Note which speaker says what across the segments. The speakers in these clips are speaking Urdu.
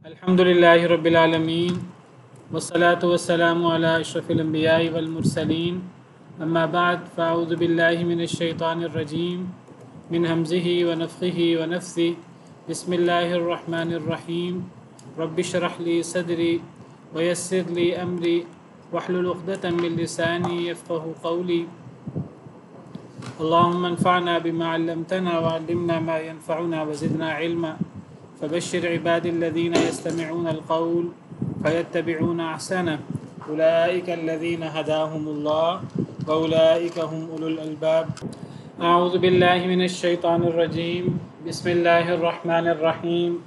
Speaker 1: الحمدللہ رب العالمین والصلاة والسلام علی اشرف الانبیاء والمرسلین اما بعد فاعوذ باللہ من الشیطان الرجیم من حمزہ ونفخہ ونفثہ بسم اللہ الرحمن الرحیم رب اشرح لی صدری ویسر لی امری واحلل عقدۃ من لسانی یفقہوا قولی اللہم انفعنا بما علمتنا وعلمنا ما ينفعنا وزدنا علما فبشر عباد الذين يستمعون القول فيتبعون أحسنه أولئك الذين هداهم الله وأولئك هم أولو الألباب أعوذ بالله من الشيطان الرجيم بسم الله الرحمن الرحيم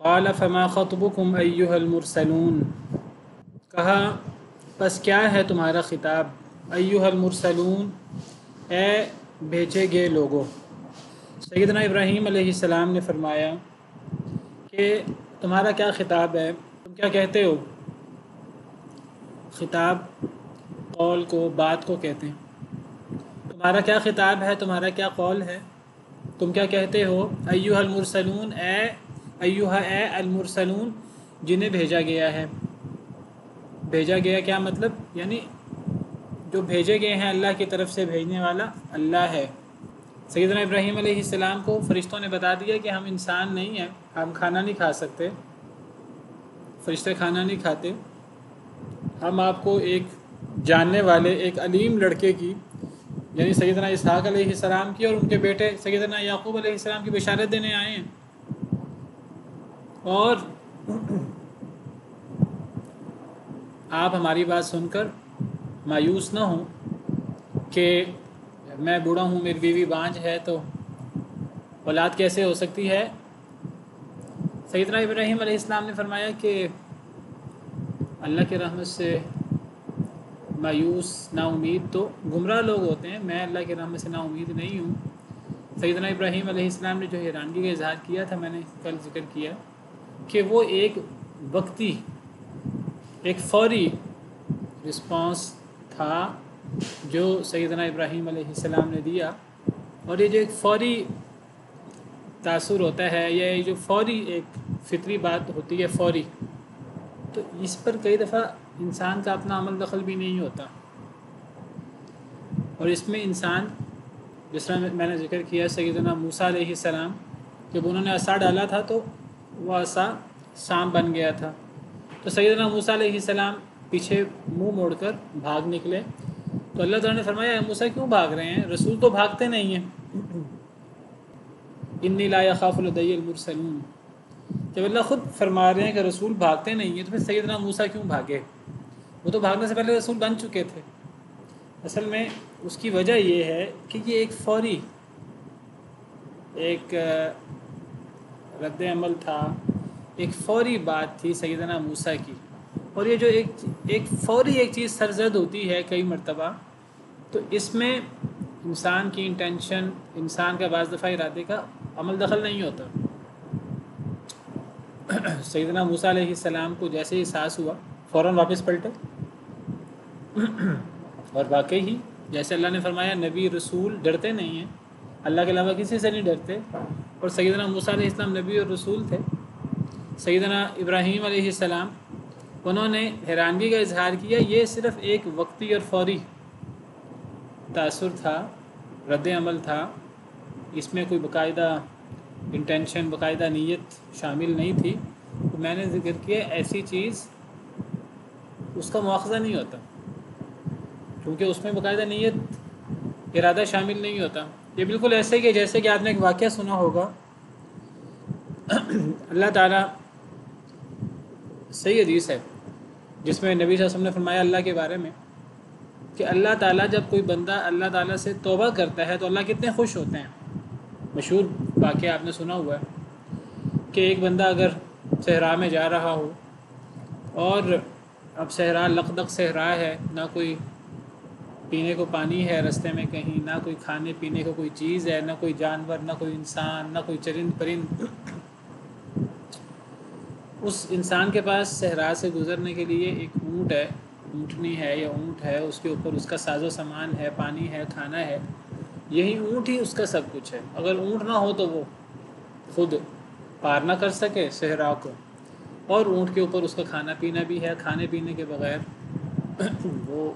Speaker 1: قال فما خطبكم أيها المرسلون کہا پس کیا ہے تمہارا خطاب ایها المرسلون اے بھیجے گئے لوگوں۔ سیدنا ابراہیم علیہ السلام نے فرمایا کہ تمہارا کیا خطاب ہے، تم کیا کہتے ہو؟ خطاب قول کو، بات کو کہتے ہیں۔ تمہارا کیا خطاب ہے، تمہارا کیا قول ہے، تم کیا کہتے ہو؟ ایھا المرسلون اے المرسلون جنہیں بھیجا گیا ہے۔ بھیجا گیا کیا مطلب؟ یعنی جو بھیجے گئے ہیں اللہ کی طرف سے بھیجنے والا اللہ ہے۔ سیدنا ابراہیم علیہ السلام کو فرشتوں نے بتا دیا کہ ہم انسان نہیں ہیں، ہم کھانا نہیں کھا سکتے، فرشتے کھانا نہیں کھاتے، ہم آپ کو ایک جاننے والے ایک علیم لڑکے کی یعنی سیدنا اسحاق علیہ السلام کی اور ان کے بیٹے سیدنا یعقوب علیہ السلام کی بشارت دینے آئے ہیں۔ اور آپ ہماری بات سن کر مایوس نہ ہوں کہ میں بوڑھا ہوں، میری بیوی بانجھ ہے، تو اولاد کیسے ہو سکتی ہے؟ سیدنا ابراہیم علیہ السلام نے فرمایا کہ اللہ کی رحمت سے مایوس نا امید تو گمراہ لوگ ہوتے ہیں، میں اللہ کی رحمت سے نا امید نہیں ہوں۔ سیدنا ابراہیم علیہ السلام نے جو حیرانگی کا اظہار کیا تھا، میں نے کل ذکر کیا کہ وہ ایک وقتی ایک فوری رسپانس تھا جو سیدنا ابراہیم علیہ السلام نے دیا، اور یہ جو ایک فوری تاثر ہوتا ہے یا یہ جو فوری ایک فطری بات ہوتی ہے فوری، تو اس پر کئی دفعہ انسان کا اپنا عمل دخل بھی نہیں ہوتا، اور اس میں انسان جس طرح میں نے ذکر کیا سیدنا موسیٰ علیہ السلام، جب انہوں نے عصا ڈالا تھا تو وہ عصا سانپ بن گیا تھا، تو سیدنا موسیٰ علیہ السلام پیچھے منہ موڑ کر بھاگ نکلے، تو اللہ تعالیٰ نے فرمایا اے موسیٰ کیوں بھاگ رہے ہیں؟ رسول تو بھاگتے نہیں ہیں۔ انی لا یخاف لدی المرسلون، جب اللہ خود فرما رہے ہیں کہ رسول بھاگتے نہیں ہیں تو پھر سیدنا موسیٰ کیوں بھاگے؟ وہ تو بھاگنے سے پہلے رسول بن چکے تھے۔ اصل میں اس کی وجہ یہ ہے کہ یہ ایک فوری ایک رد عمل تھا، ایک فوری بات تھی سیدنا موسیٰ کی، اور یہ جو ایک فوری ایک چیز سرزد ہوتی ہے کئی مرتبہ، تو اس میں انسان کی انٹینشن، انسان کا بعض دفعہ ارادے کا عمل دخل نہیں ہوتا۔ سیدنا موسیٰ علیہ السلام کو جیسے ہی احساس ہوا فوراً واپس پلٹے، اور واقعی ہی جیسے اللہ نے فرمایا نبی رسول ڈرتے نہیں ہیں، اللہ کے علاوہ کسی سے نہیں ڈرتے، اور سیدنا موسیٰ علیہ السلام نبی اور رسول تھے۔ سیدنا ابراہیم علیہ السلام انہوں نے حیرانگی کا اظہار کیا، یہ صرف ایک وقتی اور فوری تاثر تھا، رد عمل تھا، اس میں کوئی باقاعدہ انٹینشن، باقاعدہ نیت شامل نہیں تھی۔ تو میں نے ذکر کیا ایسی چیز اس کا مواخذہ نہیں ہوتا، کیونکہ اس میں باقاعدہ نیت، ارادہ شامل نہیں ہوتا۔ یہ بالکل ایسے کہ جیسے کہ آپ نے ایک واقعہ سنا ہوگا، اللہ تعالیٰ صحیح حدیث ہے جس میں نبی صلی اللہ علیہ وسلم نے فرمایا اللہ کے بارے میں کہ اللہ تعالیٰ جب کوئی بندہ اللہ تعالیٰ سے توبہ کرتا ہے تو اللہ کتنے خوش ہوتے ہیں۔ مشہور واقعہ آپ نے سنا ہوا ہے کہ ایک بندہ اگر صحرا میں جا رہا ہو، اور اب صحرا لقدق صحرا ہے، نہ کوئی پینے کو پانی ہے رستے میں کہیں، نہ کوئی کھانے پینے کو کوئی چیز ہے، نہ کوئی جانور، نہ کوئی انسان، نہ کوئی چرند پرند، اس انسان کے پاس صحرا سے گزرنے کے لیے ایک اونٹ ہے، اونٹنی ہے یا اونٹ ہے، اس کے اوپر اس کا ساز و سامان ہے، پانی ہے، کھانا ہے، یہی اونٹ ہی اس کا سب کچھ ہے۔ اگر اونٹ نہ ہو تو وہ خود پار نہ کر سکے صحرا کو، اور اونٹ کے اوپر اس کا کھانا پینا بھی ہے، کھانے پینے کے بغیر وہ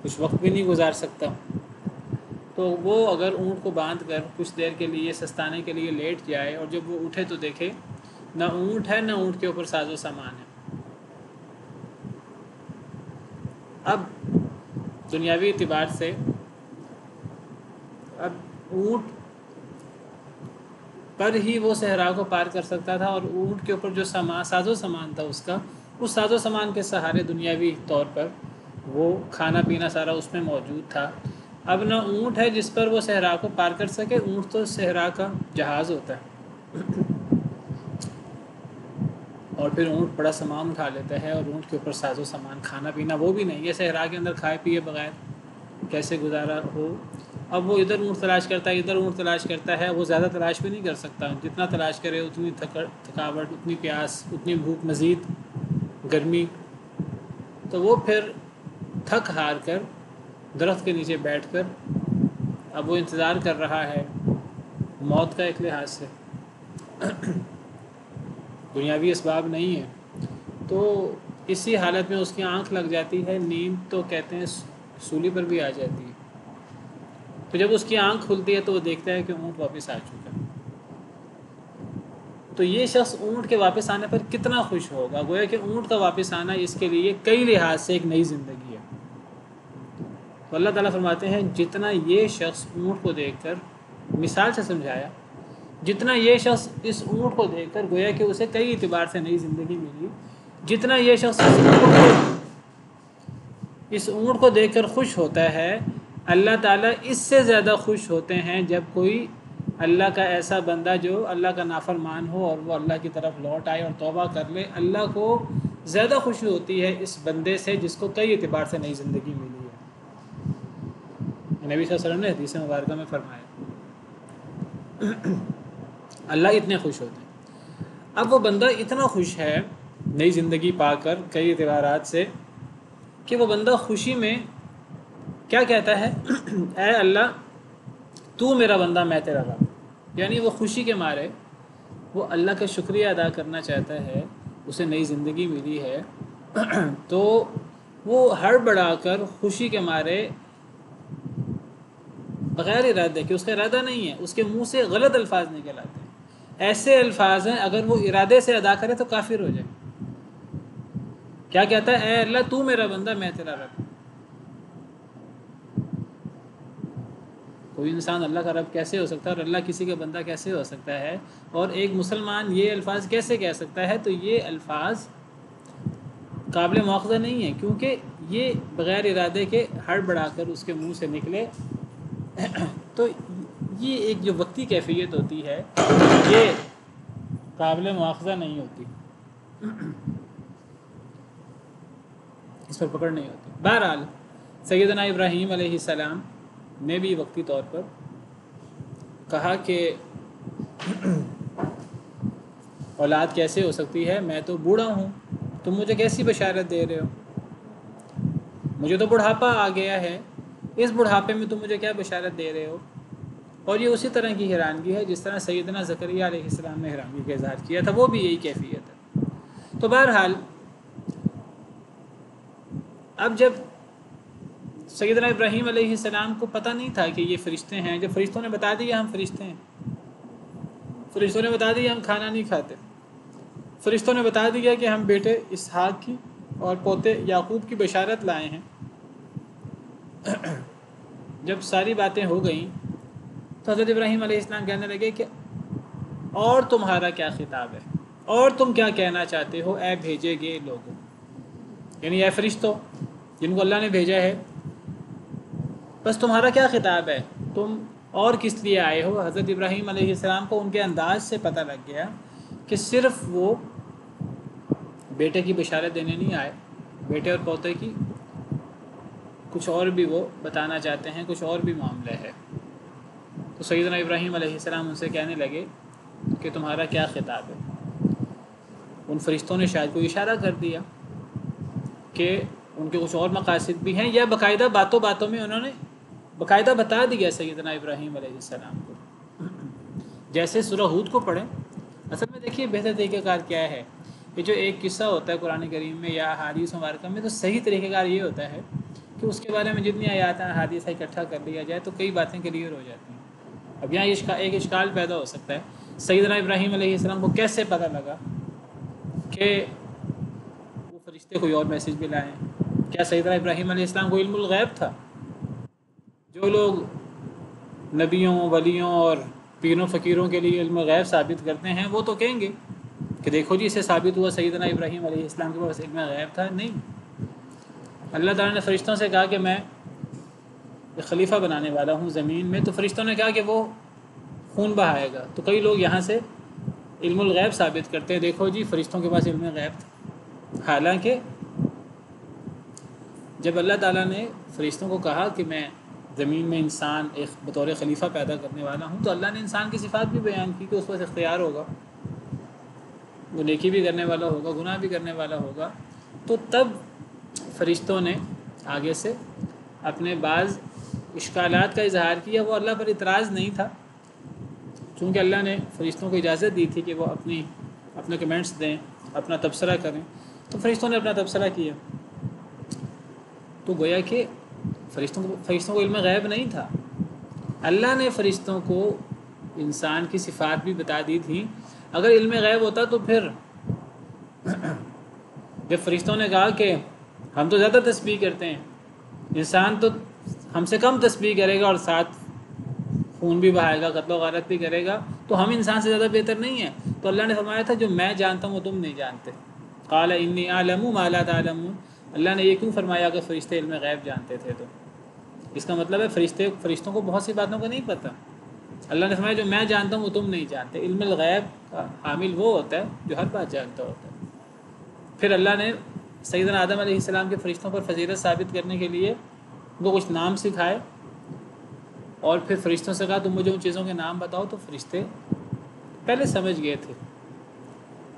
Speaker 1: کچھ وقت بھی نہیں گزار سکتا۔ تو وہ اگر اونٹ کو باندھ کر کچھ دیر کے لیے سستانے کے لیے لیٹ جائے، اور جب وہ اٹھے تو دیکھے نہ اونٹ ہے، نہ اونٹ کے اوپر ساز و سامان ہے۔ اب دنیاوی اعتبار سے اب اونٹ پر ہی وہ صحرا کو پار کر سکتا تھا، اور اونٹ کے اوپر جو ساز و سامان تھا اس کا، اس ساز و سامان کے سہارے دنیاوی طور پر وہ کھانا پینا سارا اس میں موجود تھا۔ اب نہ اونٹ ہے جس پر وہ صحرا کو پار کر سکے، اونٹ تو صحرا کا جہاز ہوتا ہے، اور پھر اونٹ بڑا سامان اٹھا لیتا ہے، اور اونٹ کے اوپر ساز و سامان، کھانا پینا وہ بھی نہیں ہے، صحرا کے اندر کھائے پیے بغیر کیسے گزارا ہو۔ اب وہ ادھر اونٹ تلاش کرتا ہے، ادھر اونٹ تلاش کرتا ہے، وہ زیادہ تلاش بھی نہیں کر سکتا، جتنا تلاش کرے اتنی تھکاوٹ، اتنی پیاس، اتنی بھوک، مزید گرمی۔ تو وہ پھر تھک ہار کر درخت کے نیچے بیٹھ کر اب وہ انتظار کر رہا ہے موت کا، ایک لحاظ سے دنیاوی اسباب نہیں ہے۔ تو اسی حالت میں اس کی آنکھ لگ جاتی ہے، نیند تو کہتے ہیں سولی پر بھی آ جاتی ہے۔ تو جب اس کی آنکھ کھلتی ہے تو وہ دیکھتا ہے کہ اونٹ واپس آ چکا ہے۔ تو یہ شخص اونٹ کے واپس آنے پر کتنا خوش ہوگا؟ گویا کہ اونٹ کا واپس آنا اس کے لیے کئی لحاظ سے ایک نئی زندگی ہے۔ تو اللہ تعالیٰ فرماتے ہیں جتنا یہ شخص اونٹ کو دیکھ کر، مثال سے سمجھایا، جتنا یہ شخص اس اونٹ کو دیکھ کر، گویا کہ اسے کئی اعتبار سے نئی زندگی ملی، جتنا یہ شخص اس اونٹ کو دیکھ کر خوش ہوتا ہے، اللہ تعالیٰ اس سے زیادہ خوش ہوتے ہیں جب کوئی اللہ کا ایسا بندہ جو اللہ کا نافرمان ہو اور وہ اللہ کی طرف لوٹ آئے اور توبہ کر لے۔ اللہ کو زیادہ خوشی ہوتی ہے اس بندے سے جس کو کئی اعتبار سے نئی زندگی ملی ہے۔ نبی صلی اللہ علیہ وسلم نے حدیث مبارکہ میں فرمایا اللہ اتنے خوش ہوتے ہیں۔ اب وہ بندہ اتنا خوش ہے نئی زندگی پا کر کئی اعتبارات سے کہ وہ بندہ خوشی میں کیا کہتا ہے اے اللہ تو میرا بندہ میں تیرا رب، یعنی وہ خوشی کے مارے وہ اللہ کا شکریہ ادا کرنا چاہتا ہے، اسے نئی زندگی ملی ہے تو وہ ہڑبڑا کر خوشی کے مارے بغیر ارادے کہ اس کا ارادہ نہیں ہے، اس کے منہ سے غلط الفاظ نکل آتے ہیں، ایسے الفاظ ہیں اگر وہ ارادے سے ادا کرے تو کافر ہو جائے۔ کیا کہتا ہے اے اللہ تو میرا بندہ میں تیرا رب۔ کوئی انسان اللہ کا رب کیسے ہو سکتا ہے اور اللہ کسی کا بندہ کیسے ہو سکتا ہے، اور ایک مسلمان یہ الفاظ کیسے کہہ سکتا ہے؟ تو یہ الفاظ قابل مواخذہ نہیں ہیں، کیونکہ یہ بغیر ارادے کے ہڑبڑا کر اس کے منہ سے نکلے تو یہ ایک جو وقتی کیفیت ہوتی ہے یہ قابل مواخذہ نہیں ہوتی، اس پر پکڑ نہیں ہوتی۔ بہرحال سیدنا ابراہیم علیہ السلام نے بھی وقتی طور پر کہا کہ اولاد کیسے ہو سکتی ہے، میں تو بوڑھا ہوں، تم مجھے کیسی بشارت دے رہے ہو، مجھے تو بڑھاپا آ گیا ہے، اس بڑھاپے میں تم مجھے کیا بشارت دے رہے ہو؟ اور یہ اسی طرح کی حیرانگی ہے جس طرح سیدنا زکریہ علیہ السلام نے حیرانگی کا اظہار کیا تھا، وہ بھی یہی کیفیت ہے۔ تو بہرحال اب جب سیدنا ابراہیم علیہ السلام کو پتہ نہیں تھا کہ یہ فرشتے ہیں، جب فرشتوں نے بتا دیا ہم فرشتے ہیں، فرشتوں نے بتا دیا ہم کھانا نہیں کھاتے، فرشتوں نے بتا دیا کہ ہم بیٹے اسحاق کی اور پوتے یعقوب کی بشارت لائے ہیں، جب ساری باتیں ہو گئیں تو حضرت ابراہیم علیہ السلام کہنے لگے کہ اور تمہارا کیا خطاب ہے، اور تم کیا کہنا چاہتے ہو اے بھیجے گئے لوگوں، یعنی اے فرشتوں جن کو اللہ نے بھیجا ہے، بس تمہارا کیا خطاب ہے، تم اور کس لیے آئے ہو؟ حضرت ابراہیم علیہ السلام کو ان کے انداز سے پتہ لگ گیا کہ صرف وہ بیٹے کی بشارت دینے نہیں آئے، بیٹے اور پوتے کی کچھ اور بھی وہ بتانا چاہتے ہیں، کچھ اور بھی معاملہ ہے۔ تو سیدنا ابراہیم علیہ السلام ان سے کہنے لگے کہ تمہارا کیا خطاب ہے؟ ان فرشتوں نے شاید کوئی اشارہ کر دیا کہ ان کے کچھ اور مقاصد بھی ہیں، یا باقاعدہ باتوں باتوں میں انہوں نے باقاعدہ بتا دیا سیدنا ابراہیم علیہ السلام کو۔ جیسے سورہ ہود کو پڑھیں اصل میں دیکھیے بہتر طریقہ کار کیا ہے، یہ جو ایک قصہ ہوتا ہے قرآن کریم میں یا احادیث مبارکہ میں، تو صحیح طریقہ کار یہ ہوتا ہے کہ اس کے بارے میں جتنی آیات ہیں احادیث اکٹھا کر لیا جائے تو کئی باتیں کلیئر ہو جاتی ہیں۔ اب یہاں ایک اشکال پیدا ہو سکتا ہے، سیدنا ابراہیم علیہ السلام کو کیسے پتہ لگا کہ وہ فرشتے کوئی اور میسج بھی لائیں؟ کیا سیدنا ابراہیم علیہ السلام کو علم الغیب تھا؟ جو لوگ نبیوں، ولیوں اور پیروں فقیروں کے لیے علم غیب ثابت کرتے ہیں وہ تو کہیں گے کہ دیکھو جی، اسے ثابت ہوا سیدنا ابراہیم علیہ السلام کے پاس علم غیب تھا۔ نہیں، اللہ تعالیٰ نے فرشتوں سے کہا کہ میں ایک خلیفہ بنانے والا ہوں زمین میں، تو فرشتوں نے کہا کہ وہ خون بہائے گا، تو کئی لوگ یہاں سے علم الغیب ثابت کرتے ہیں، دیکھو جی فرشتوں کے پاس علم غیب تھا۔ حالانکہ جب اللہ تعالیٰ نے فرشتوں کو کہا کہ میں زمین میں انسان ایک بطور خلیفہ پیدا کرنے والا ہوں، تو اللہ نے انسان کی صفات بھی بیان کی کہ اس پر اختیار ہوگا، وہ نیکی بھی کرنے والا ہوگا، گناہ بھی کرنے والا ہوگا۔ تو تب فرشتوں نے آگے سے اپنے بعض اشکالات کا اظہار کیا، وہ اللہ پر اعتراض نہیں تھا، چونکہ اللہ نے فرشتوں کو اجازت دی تھی کہ وہ اپنے کمنٹس دیں، اپنا تبصرہ کریں، تو فرشتوں نے اپنا تبصرہ کیا۔ تو گویا کہ فرشتوں کو علم غیب نہیں تھا، اللہ نے فرشتوں کو انسان کی صفات بھی بتا دی تھی۔ اگر علم غیب ہوتا تو پھر جب فرشتوں نے کہا کہ ہم تو زیادہ تسبیح کرتے ہیں، انسان تو ہم سے کم تسبیح کرے گا اور ساتھ خون بھی بہائے گا، قتل و غارت بھی کرے گا، تو ہم انسان سے زیادہ بہتر نہیں ہیں؟ تو اللہ نے فرمایا تھا جو میں جانتا ہوں وہ تم نہیں جانتے۔ قال انی اعلم ما لا تعلمون، اللہ نے یہ کیوں فرمایا کہ فرشتے علم غیب جانتے تھے؟ تو اس کا مطلب ہے فرشتوں کو بہت سی باتوں کا نہیں پتہ۔ اللہ نے فرمایا جو میں جانتا ہوں وہ تم نہیں جانتے۔ علم الغیب کا حامل وہ ہوتا ہے جو ہر بات جانتا ہوتا ہے۔ پھر اللہ نے سیدنا آدم علیہ السلام کے فرشتوں پر فضیلت ثابت کرنے کے لیے وہ کچھ نام سکھائے، اور پھر فرشتوں سے کہا تم مجھے ان چیزوں کے نام بتاؤ، تو فرشتے پہلے سمجھ گئے تھے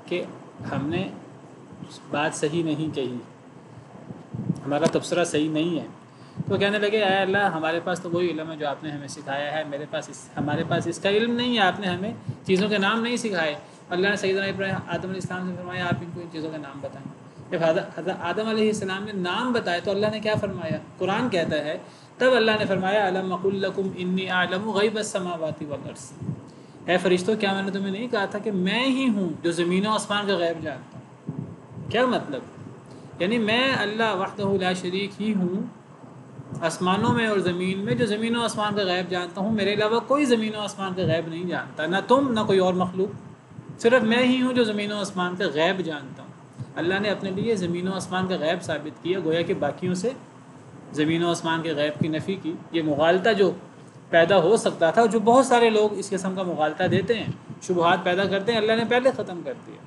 Speaker 1: کہ ہم نے بات صحیح نہیں کہی، ہمارا تبصرہ صحیح نہیں ہے، تو وہ کہنے لگے اے اللہ ہمارے پاس تو وہی علم ہے جو آپ نے ہمیں سکھایا ہے، ہمارے پاس اس کا علم نہیں ہے، آپ نے ہمیں چیزوں کے نام نہیں سکھائے۔ اللہ نے سیدنا آدم علیہ السلام سے فرمایا آپ ان کو ان چیزوں کے نام بتائیں۔ جب حضرت آدم علیہ السلام نے نام بتائے تو اللہ نے کیا فرمایا؟ قرآن کہتا ہے تب اللہ نے فرمایا الم اقل لکم انی اعلم غیب السماوات والارض، اے فرشتوں کیا میں نے تمہیں نہیں کہا تھا کہ میں ہی ہوں جو زمین و آسمان کا غیب جانتا ہوں؟ کیا مطلب؟ یعنی میں اللہ وحدہ لا شریک ہی ہوں آسمانوں میں اور زمین میں، جو زمین و آسمان کا غیب جانتا ہوں، میرے علاوہ کوئی زمین و آسمان کا غیب نہیں جانتا، نہ تم نہ کوئی اور مخلوق، صرف میں ہی ہوں جو زمین و آسمان کا غیب جانتا ہوں۔ اللہ نے اپنے لیے زمین و آسمان کا غیب ثابت کیا، گویا کہ باقیوں سے زمین و آسمان کے غیب کی نفی کی۔ یہ مغالطہ جو پیدا ہو سکتا تھا، جو بہت سارے لوگ اس قسم کا مغالطہ دیتے ہیں، شبہات پیدا کرتے ہیں، اللہ نے پہلے ختم کر دیا۔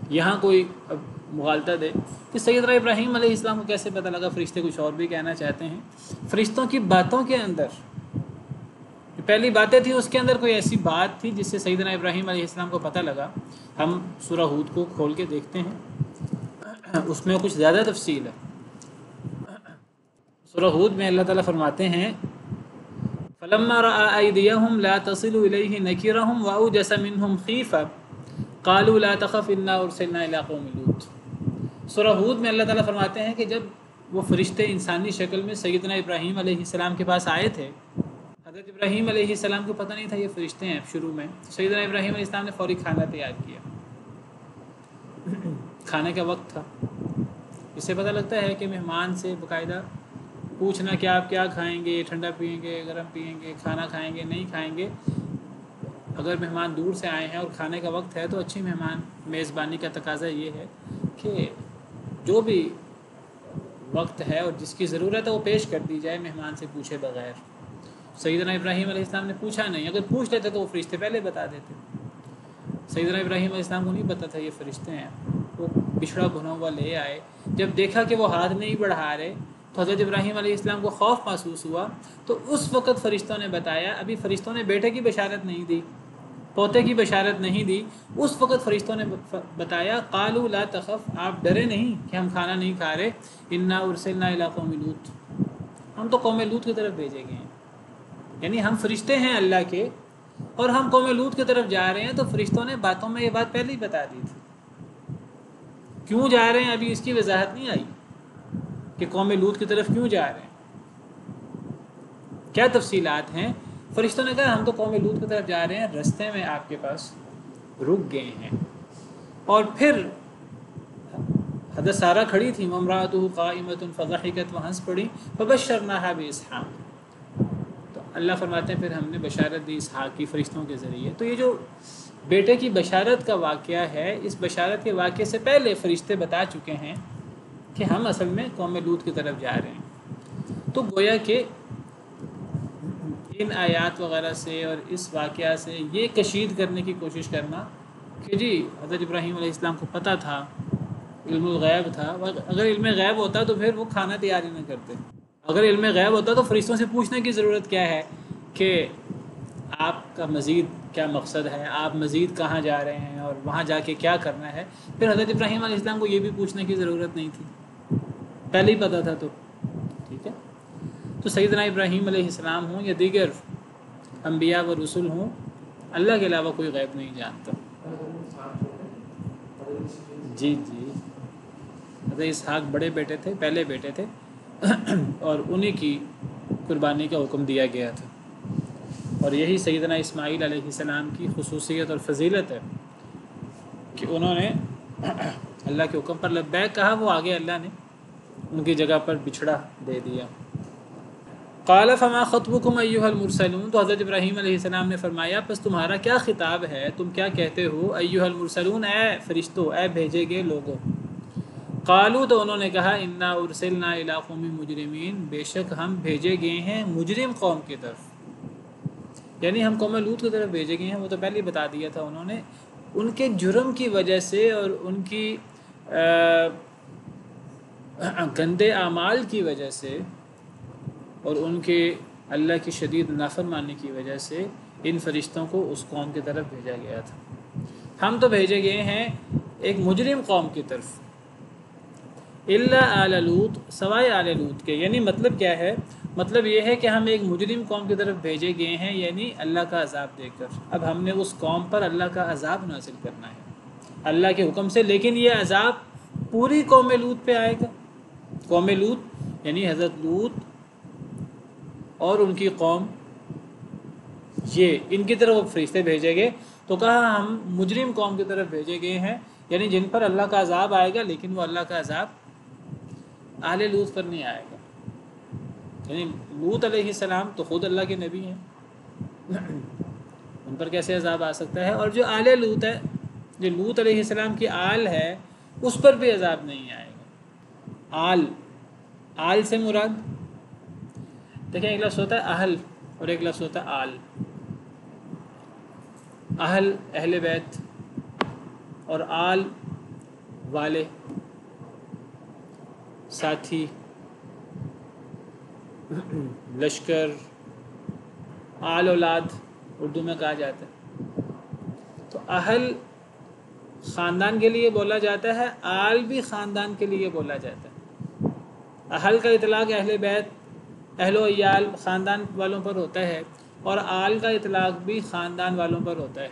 Speaker 1: یہاں کوئی اب مغالطہ دے کہ سیدنا ابراہیم علیہ السلام کو کیسے پتہ لگا، فرشتے کچھ اور بھی کہنا چاہتے ہیں۔ فرشتوں کی باتوں کے اندر جو پہلی باتیں تھیں اس کے اندر کوئی ایسی بات تھی جس سے سیدنا ابراہیم علیہ السلام کو پتہ لگا۔ ہم سورہ ہود کو کھول کے دیکھتے ہیں، اس میں کچھ زیادہ تفصیل ہے۔ سورہ ہود میں اللہ تعالیٰ فرماتے ہیں فلما رأى أيديهم لا تصل إليه نكرهم وأوجس منهم خيفة قالوا لا تخف إنا أرسلنا إلى قوم لوط۔ سورہ ہود میں اللہ تعالیٰ فرماتے ہیں کہ جب وہ فرشتے انسانی شکل میں سیدنا ابراہیم علیہ السلام کے پاس آئے تھے، حضرت ابراہیم علیہ السلام کو پتہ نہیں تھا یہ فرشتے ہیں شروع میں، تو سیدنا ابراہیم علیہ السلام نے فوری کھانا تیار کیا۔ کھانے کا وقت تھا، اس سے پتہ لگتا ہے کہ مہمان سے باقاعدہ پوچھنا کہ آپ کیا کھائیں گے، ٹھنڈا پئیں گے، گرم پئیں گے، کھانا کھائیں گے، نہیں کھائیں گے۔ اگر مہمان دور سے آئے ہیں اور کھانے کا وقت ہے تو اچھی مہمان میزبانی کا تقاضا یہ ہے کہ جو بھی وقت ہے اور جس کی ضرورت ہے وہ پیش کر دی جائے، مہمان سے پوچھے بغیر۔ سیدنا ابراہیم علیہ السلام نے پوچھا نہیں، اگر پوچھ لیتے تو وہ فرشتے پہلے بتا دیتے۔ سیدنا ابراہیم علیہ السلام کو نہیں پتہ تھا یہ فرشتے ہیں، وہ بچھڑا بھنا ہوا لے آئے۔ جب دیکھا کہ وہ ہاتھ نہیں بڑھا رہے تو حضرت ابراہیم علیہ السلام کو خوف محسوس ہوا، تو اس وقت فرشتوں نے بتایا، ابھی فرشتوں نے بیٹے کی بشارت نہیں دی، پوتے کی بشارت نہیں دی، اس وقت فرشتوں نے بتایا قالوا لا تخف، آپ ڈرے نہیں کہ ہم کھانا نہیں کھا رہے، انا ارسلنا الی قوم لوط، ہم تو قوم لوط کی طرف بھیجے گئے ہیں۔ یعنی ہم فرشتے ہیں اللہ کے، اور ہم قوم لوط کی طرف جا رہے ہیں، تو فرشتوں نے باتوں میں یہ بات پہلے ہی بتا دی تھی۔ کیوں جا رہے ہیں ابھی اس کی وضاحت نہیں آئی کہ قوم لوط کی طرف کیوں جا رہے ہیں، کیا تفصیلات ہیں۔ فرشتوں نے کہا ہم تو قوم لوط کی طرف جا رہے ہیں، رستے میں آپ کے پاس رک گئے ہیں۔ اور پھر حضرت سارہ کھڑی تھی، وامرأتہ قائمۃ فضحکت، وہ ہنس پڑی، فبشرناہا باسحاق، تو اللہ فرماتے ہیں پھر ہم نے بشارت دی اسحاق کی فرشتوں کے ذریعے۔ تو یہ جو بیٹے کی بشارت کا واقعہ ہے، اس بشارت کے واقعے سے پہلے فرشتے بتا چکے ہیں کہ ہم اصل میں قوم لوط کی طرف جا رہے ہیں۔ تو گویا کہ ان آیات وغیرہ سے اور اس واقعہ سے یہ کشید کرنے کی کوشش کرنا کہ جی حضرت ابراہیم علیہ السلام کو پتہ تھا، علم الغیب تھا، اگر علم غیب ہوتا تو پھر وہ کھانا تیار ہی نہ کرتے، اگر علم غیب ہوتا تو فرشتوں سے پوچھنے کی ضرورت کیا ہے کہ آپ کا مزید کیا مقصد ہے، آپ مزید کہاں جا رہے ہیں اور وہاں جا کے کیا کرنا ہے۔ پھر حضرت ابراہیم علیہ السلام کو یہ بھی پوچھنے کی ضرورت نہیں تھی، پہلے ہی پتہ تھا۔ تو ٹھیک ہے، تو سیدنا ابراہیم علیہ السلام ہوں یا دیگر انبیاء و رسول ہوں، اللہ کے علاوہ کوئی غیب نہیں جانتا۔ جی جی، حضرت اسحاق بڑے بیٹے تھے، پہلے بیٹے تھے، اور انہی کی قربانی کا حکم دیا گیا تھا۔ اور یہی سیدنا اسماعیل علیہ السلام کی خصوصیت اور فضیلت ہے کہ انہوں نے اللہ کے حکم پر لبیک کہا، وہ آگے اللہ نے ان کی جگہ پر بچھڑا دے دیا۔ قال فما خطبکم ایھا المرسلون، تو حضرت ابراہیم علیہ السلام نے فرمایا پس تمہارا کیا خطاب ہے، تم کیا کہتے ہو، ایھا المرسلون، اے فرشتوں، اے بھیجے گئے لوگوں۔ قالوا، تو انہوں نے کہا، انا ارسلنا الی قوم مجرمین، بے شک ہم بھیجے گئے ہیں مجرم قوم کی طرف، یعنی ہم قوم لوط کی طرف بھیجے گئے ہیں۔ وہ تو پہلے ہی بتا دیا تھا انہوں نے، ان کے جرم کی وجہ سے اور ان کی گندے اعمال کی وجہ سے اور ان کے اللہ کی شدید نافرمانی کی وجہ سے ان فرشتوں کو اس قوم کی طرف بھیجا گیا تھا۔ ہم تو بھیجے گئے ہیں ایک مجرم قوم کی طرف، الا آل لوط، سوائے آل لوط کے۔ یعنی مطلب کیا ہے، مطلب یہ ہے کہ ہم ایک مجرم قوم کی طرف بھیجے گئے ہیں، یعنی اللہ کا عذاب دے کر۔ اب ہم نے اس قوم پر اللہ کا عذاب نازل کرنا ہے اللہ کے حکم سے، لیکن یہ عذاب پوری قوم لوط پہ آئے گا۔ قوم لوط یعنی حضرت لوط اور ان کی قوم، یہ ان کی طرف فرشتے بھیجے گئے۔ تو کہا ہم مجرم قوم کی طرف بھیجے گئے ہیں، یعنی جن پر اللہ کا عذاب آئے گا، لیکن وہ اللہ کا عذاب آل لوط پر نہیں آئے گا۔ یعنی لوط علیہ السلام تو خود اللہ کے نبی ہیں، ان پر کیسے عذاب آ سکتا ہے؟ اور جو آل لوط ہے، جو لوط علیہ السلام کی آل ہے، اس پر بھی عذاب نہیں آئے گا۔ آل سے مراد دیکھیں، ایک لفظ ہوتا ہے اہل اور ایک لفظ ہوتا ہے آل۔ اہل اہل بیت اور آل والے، ساتھی، لشکر، آل اولاد اردو میں کہا جاتا ہے۔ تو اہل خاندان کے لیے بولا جاتا ہے، آل بھی خاندان کے لیے بولا جاتا ہے۔ اہل کا اطلاق اہل بیت، اہل و عیال، خاندان والوں پر ہوتا ہے، اور آل کا اطلاق بھی خاندان والوں پر ہوتا ہے،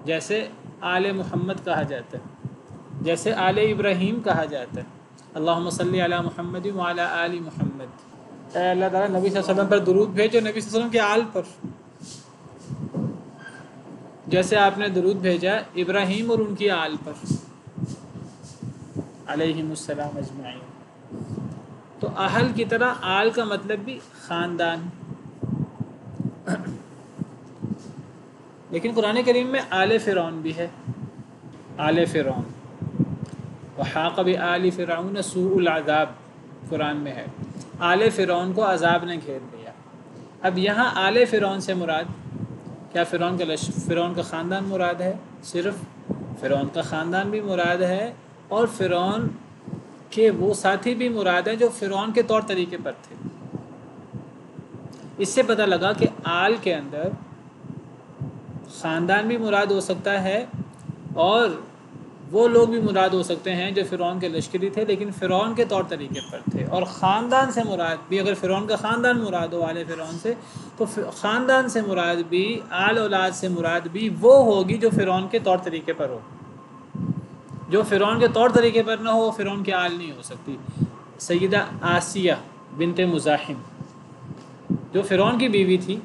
Speaker 1: جیسے آل محمد کہا جاتا ہے، جیسے آل ابراہیم کہا جاتا ہے۔ اللہم صلی علی محمد وعلی آل محمد، اے اللہ تعالیٰ نبی صلی اللہ علیہ وسلم پر درود بھیجو، نبی صلی اللہ علیہ وسلم کے آل پر، جیسے آپ نے درود بھیجا ابراہیم اور ان کی آل پر علیہم السلام اجمعین۔ تو اہل کی طرح آل کا مطلب بھی خاندان، لیکن قرآن کریم میں آل فرعون بھی ہے، آل فرعون، وحاق بآل فرعون سوء العذاب قرآن میں ہے، آل فرعون کو عذاب نے گھیر لیا۔ اب یہاں آل فرعون سے مراد کیا؟ فرعون کا خاندان مراد ہے، صرف فرعون کا خاندان بھی مراد ہے، اور فرعون کہ وہ ساتھی بھی مراد ہیں جو فرعون کے طور طریقے پر تھے۔ اس سے پتہ لگا کہ آل کے اندر خاندان بھی مراد ہو سکتا ہے، اور وہ لوگ بھی مراد ہو سکتے ہیں جو فرعون کے لشکری تھے لیکن فرعون کے طور طریقے پر تھے، اور خاندان سے مراد بھی اگر فرعون کا خاندان مراد ہو آل فرعون سے، تو خاندان سے مراد بھی، آل اولاد سے مراد بھی وہ ہوگی جو فرعون کے طور طریقے پر ہو۔ جو فرعون کے طور طریقے پر نہ ہو فرعون کی آل نہیں ہو سکتی۔ سیدہ آسیہ بنت مزاحم جو فرعون کی بیوی تھی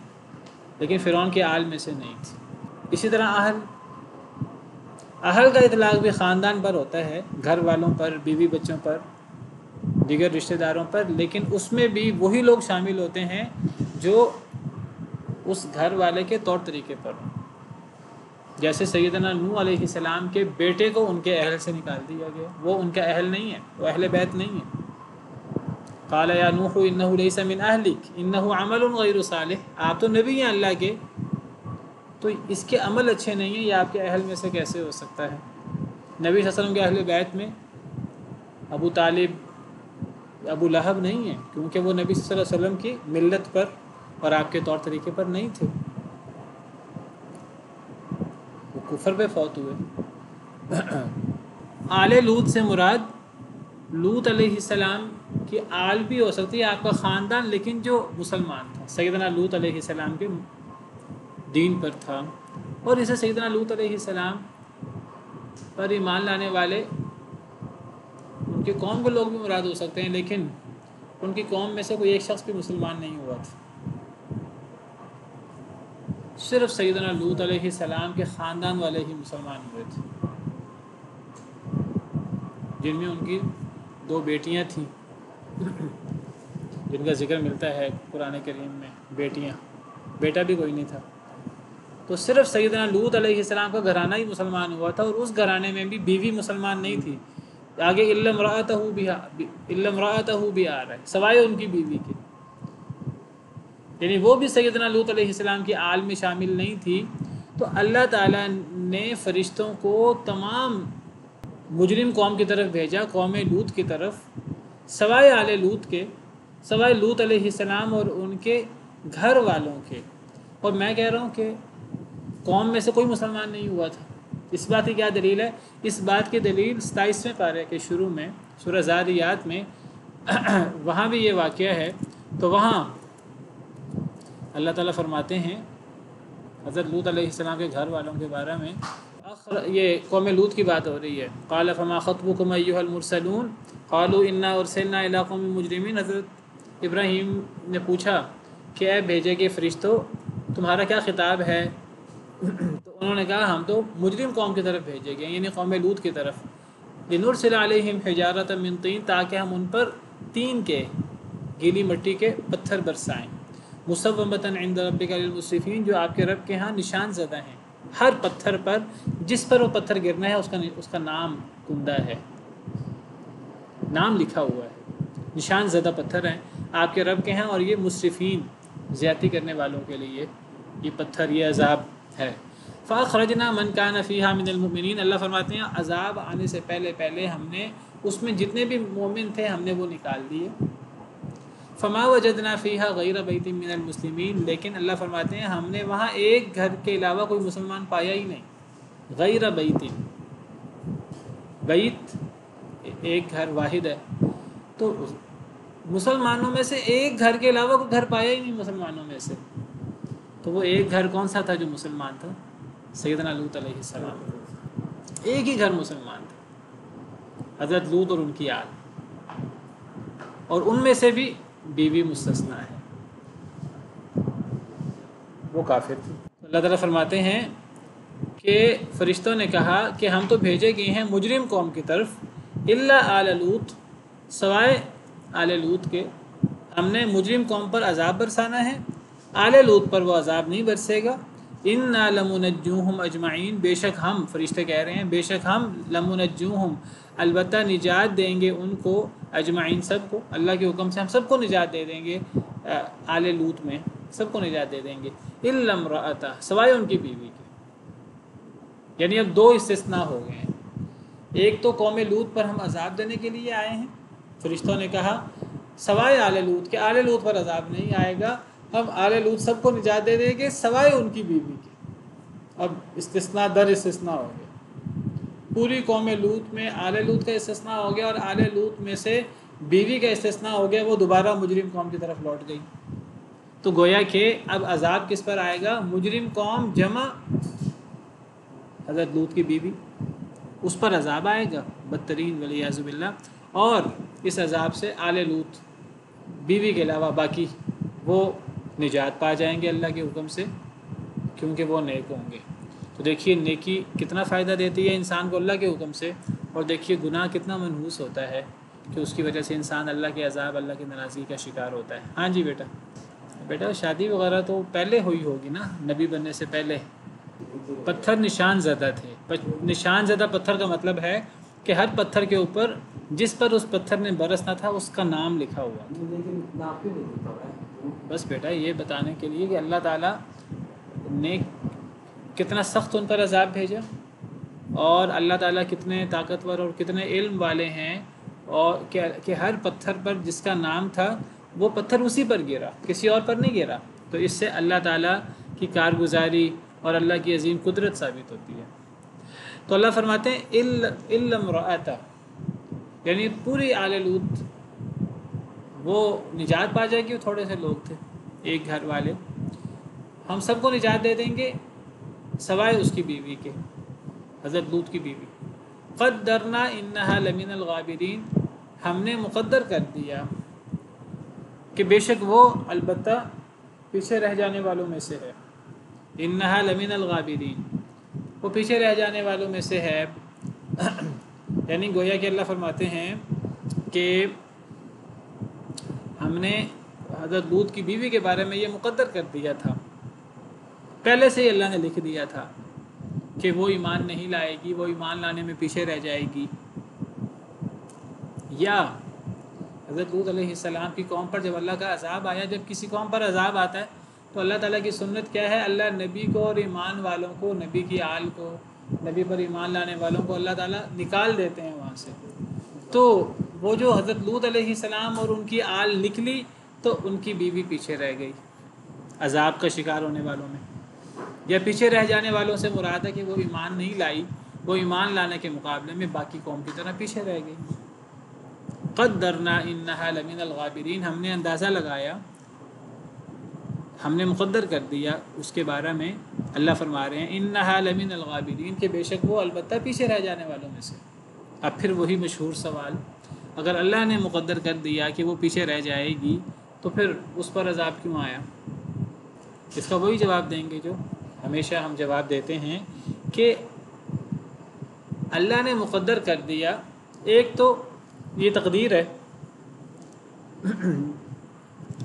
Speaker 1: لیکن فرعون کے آل میں سے نہیں تھی۔ اسی طرح اہل کا اطلاق بھی خاندان پر ہوتا ہے، گھر والوں پر، بیوی بچوں پر، دیگر رشتہ داروں پر، لیکن اس میں بھی وہی لوگ شامل ہوتے ہیں جو اس گھر والے کے طور طریقے پر ہوں۔ جیسے سیدنا نوح علیہ السلام کے بیٹے کو ان کے اہل سے نکال دیا گیا، وہ ان کا اہل نہیں ہے، وہ اہل بیت نہیں ہے۔ قال یا نوح انہ لیس من اہلک انہ عمل غیر صالح، آپ تو نبی ہیں اللہ کے، تو اس کے عمل اچھے نہیں ہیں، یہ آپ کے اہل میں سے کیسے ہو سکتا ہے؟ نبی صلی اللہ علیہ وسلم کے اہل بیت میں ابو طالب، ابو لہب نہیں ہیں، کیونکہ وہ نبی صلی اللہ علیہ وسلم کی ملت پر اور آپ کے طور طریقے پر نہیں تھے، وہ کفر پہ فوت ہوئے۔ آل لوط سے مراد لوط علیہ السلام کی آل بھی ہو سکتی ہے، آپ کا خاندان، لیکن جو مسلمان تھا، سیدنا لوط علیہ السلام کے دین پر تھا، اور اسے سیدنا لوط علیہ السلام پر ایمان لانے والے ان کی قوم کے لوگ بھی مراد ہو سکتے ہیں، لیکن ان کی قوم میں سے کوئی ایک شخص بھی مسلمان نہیں ہوا تھا، صرف سیدنا لوط علیہ السلام کے خاندان والے ہی مسلمان ہوئے تھے، جن میں ان کی 2 بیٹیاں تھیں جن کا ذکر ملتا ہے قرآن کریم میں، بیٹیاں، بیٹا بھی کوئی نہیں تھا۔ تو صرف سیدنا لوط علیہ السلام کا گھرانہ ہی مسلمان ہوا تھا، اور اس گھرانے میں بھی بیوی مسلمان نہیں تھی۔ آگے الا امرأتہ بھی آ رہا ہے، سوائے ان کی بیوی کے، یعنی وہ بھی سیدنا لوط علیہ السلام کی آل میں شامل نہیں تھی۔ تو اللہ تعالیٰ نے فرشتوں کو تمام مجرم قوم کی طرف بھیجا، قوم لوط کی طرف، سوائے آل لوط کے، سوائے لوط علیہ السلام اور ان کے گھر والوں کے۔ اور میں کہہ رہا ہوں کہ قوم میں سے کوئی مسلمان نہیں ہوا تھا۔ اس بات کی کیا دلیل ہے؟ اس بات کی دلیل 27ویں پارے کے شروع میں سورہ ذاریات میں وہاں بھی یہ واقعہ ہے۔ تو وہاں اللہ تعالیٰ فرماتے ہیں حضرت لوط علیہ السلام کے گھر والوں کے بارے میں، یہ قوم لوط کی بات ہو رہی ہے۔ قال فما خطبكم ایھا المرسلون قالوا انا ارسلنا الى قوم مجرمین۔ حضرت ابراہیم نے پوچھا کہ اے بھیجے گئے فرشتوں، تمہارا کیا خطاب ہے؟ تو انہوں نے کہا ہم تو مجرم قوم کی طرف بھیجے گئے، یعنی قوم لوط کی طرف۔ لنرسل علیہم حجارۃ من طین، تاکہ ہم ان پر طین کے، گیلی مٹی کے پتھر برسائیں، مصومۃ عند ربک للمسرفین، جو آپ کے رب کے ہاں نشان زدہ ہیں، ہر پتھر پر جس پر وہ پتھر گرنا ہے اس کا نام کندہ ہے، نام لکھا ہوا ہے، نشان زدہ پتھر ہیں آپ کے رب کے ہاں، اور یہ مسرفین، زیادتی کرنے والوں کے لیے یہ پتھر، یہ عذاب ہے۔ فاخرجنا من کان فیہا من المؤمنین، اللہ فرماتے ہیں عذاب آنے سے پہلے ہم نے اس میں جتنے بھی مومن تھے ہم نے وہ نکال دیے۔ فما وجدنا فیہا غیر بیت من المسلمین، لیکن اللہ فرماتے ہیں ہم نے وہاں ایک گھر کے علاوہ کوئی مسلمان پایا ہی نہیں۔ غیر بیت، بیت ایک گھر واحد ہے، تو مسلمانوں میں سے ایک گھر کے علاوہ کوئی گھر پایا ہی نہیں مسلمانوں میں سے۔ تو وہ ایک گھر کون سا تھا جو مسلمان تھا؟ سیدنا لوط علیہ السلام، ایک ہی گھر مسلمان تھا، حضرت لوط اور ان کی آل، اور ان میں سے بھی بیوی مستثنا ہے، وہ کافر تھی۔ اللہ تعالیٰ فرماتے ہیں کہ فرشتوں نے کہا کہ ہم تو بھیجے گئے ہیں مجرم قوم کی طرف، الا آل لوط، سوائے آل لوط کے، ہم نے مجرم قوم پر عذاب برسانا ہے، آل لوط پر وہ عذاب نہیں برسے گا۔ انا لمنجوہم اجمعین، بے شک ہم، فرشتے کہہ رہے ہیں بے شک ہم، لمنجوہم، البتہ نجات دیں گے ان کو، اجمعین سب کو، اللہ کے حکم سے ہم سب کو نجات دے دیں گے، آل لوط میں سب کو نجات دے دیں گے، الا امرأتہ، سوائے ان کی بیوی کے۔ یعنی اب 2 استثناء ہو گئے ہیں، ایک تو قوم لوط پر ہم عذاب دینے کے لیے آئے ہیں، فرشتوں نے کہا سوائے آل لوط کے، آل لوط پر عذاب نہیں آئے گا، ہم آل لوط سب کو نجات دے دیں گے سوائے ان کی بیوی کے۔ اب استثناء در استثناء ہو گیا، پوری قوم لوط میں آل لوط کا استثناء ہو گیا اور آل لوط میں سے بیوی کا استثناء ہو گیا، وہ دوبارہ مجرم قوم کی طرف لوٹ گئی۔ تو گویا کہ اب عذاب کس پر آئے گا؟ مجرم قوم جمع حضرت لوط کی بیوی، اس پر عذاب آئے گا بدترین والعیاذ باللہ، اور اس عذاب سے آل لوط بیوی کے علاوہ باقی وہ نجات پا جائیں گے اللہ کے حکم سے، کیونکہ وہ نیک ہوں گے۔ تو دیکھیے نیکی کتنا فائدہ دیتی ہے انسان کو اللہ کے حکم سے، اور دیکھیے گناہ کتنا منحوس ہوتا ہے کہ اس کی وجہ سے انسان اللہ کے عذاب، اللہ کی ناراضگی کا شکار ہوتا ہے۔ ہاں جی بیٹا شادی وغیرہ تو پہلے ہوئی ہوگی نا، نبی بننے سے پہلے۔ پتھر نشان زدہ تھے، نشان زدہ پتھر کا مطلب ہے کہ ہر پتھر کے اوپر جس پر اس پتھر نے برسنا تھا اس کا نام لکھا ہوا تھا۔ بس بیٹا یہ بتانے کے لیے کہ اللہ تعالیٰ نے کتنا سخت ان پر عذاب بھیجا، اور اللہ تعالیٰ کتنے طاقتور اور کتنے علم والے ہیں، اور کہ ہر پتھر پر جس کا نام تھا وہ پتھر اسی پر گرا، کسی اور پر نہیں گرا۔ تو اس سے اللہ تعالیٰ کی کارگزاری اور اللہ کی عظیم قدرت ثابت ہوتی ہے۔ تو اللہ فرماتے ہیں الا امرأتہ، یعنی پوری آل لوط وہ نجات پا جائے گی۔ وہ تھوڑے سے لوگ تھے، ایک گھر والے، ہم سب کو نجات دے دیں گے سوائے اس کی بیوی کے، حضرت لوط کی بیوی۔ قدرنا انہا لمن الغابرین، ہم نے مقدر کر دیا کہ بے شک وہ البتہ پیچھے رہ جانے والوں میں سے ہے۔ انہا لمن الغابرین، وہ پیچھے رہ جانے والوں میں سے ہے۔ یعنی گویا کہ اللہ فرماتے ہیں کہ ہم نے حضرت لوط کی بیوی کے بارے میں یہ مقدر کر دیا تھا، پہلے سے ہی اللہ نے لکھ دیا تھا کہ وہ ایمان نہیں لائے گی، وہ ایمان لانے میں پیچھے رہ جائے گی۔ یا حضرت لوط علیہ السلام کی قوم پر جب اللہ کا عذاب آیا، جب کسی قوم پر عذاب آتا ہے تو اللہ تعالیٰ کی سنت کیا ہے؟ اللہ نبی کو اور ایمان والوں کو، نبی کی آل کو، نبی پر ایمان لانے والوں کو اللہ تعالیٰ نکال دیتے ہیں وہاں سے۔ تو وہ جو حضرت لوط علیہ السلام اور ان کی آل نکلی تو ان کی بیوی پیچھے رہ گئی عذاب کا شکار ہونے والوں میں۔ یا پیچھے رہ جانے والوں سے مراد ہے کہ وہ ایمان نہیں لائی، وہ ایمان لانے کے مقابلے میں باقی قوم کی طرح پیچھے رہ گئی۔ قدرنا انہا لمن الغابرین، ہم نے اندازہ لگایا، ہم نے مقدر کر دیا اس کے بارے میں۔ اللہ فرما رہے ہیں انہا لمن الغابرین، کہ بے شک وہ البتہ پیچھے رہ جانے والوں میں سے۔ اب پھر وہی مشہور سوال، اگر اللہ نے مقدر کر دیا کہ وہ پیچھے رہ جائے گی تو پھر اس پر عذاب کیوں آیا؟ اس کا وہی جواب دیں گے جو ہمیشہ ہم جواب دیتے ہیں کہ اللہ نے مقدر کر دیا۔ ایک تو یہ تقدیر ہے،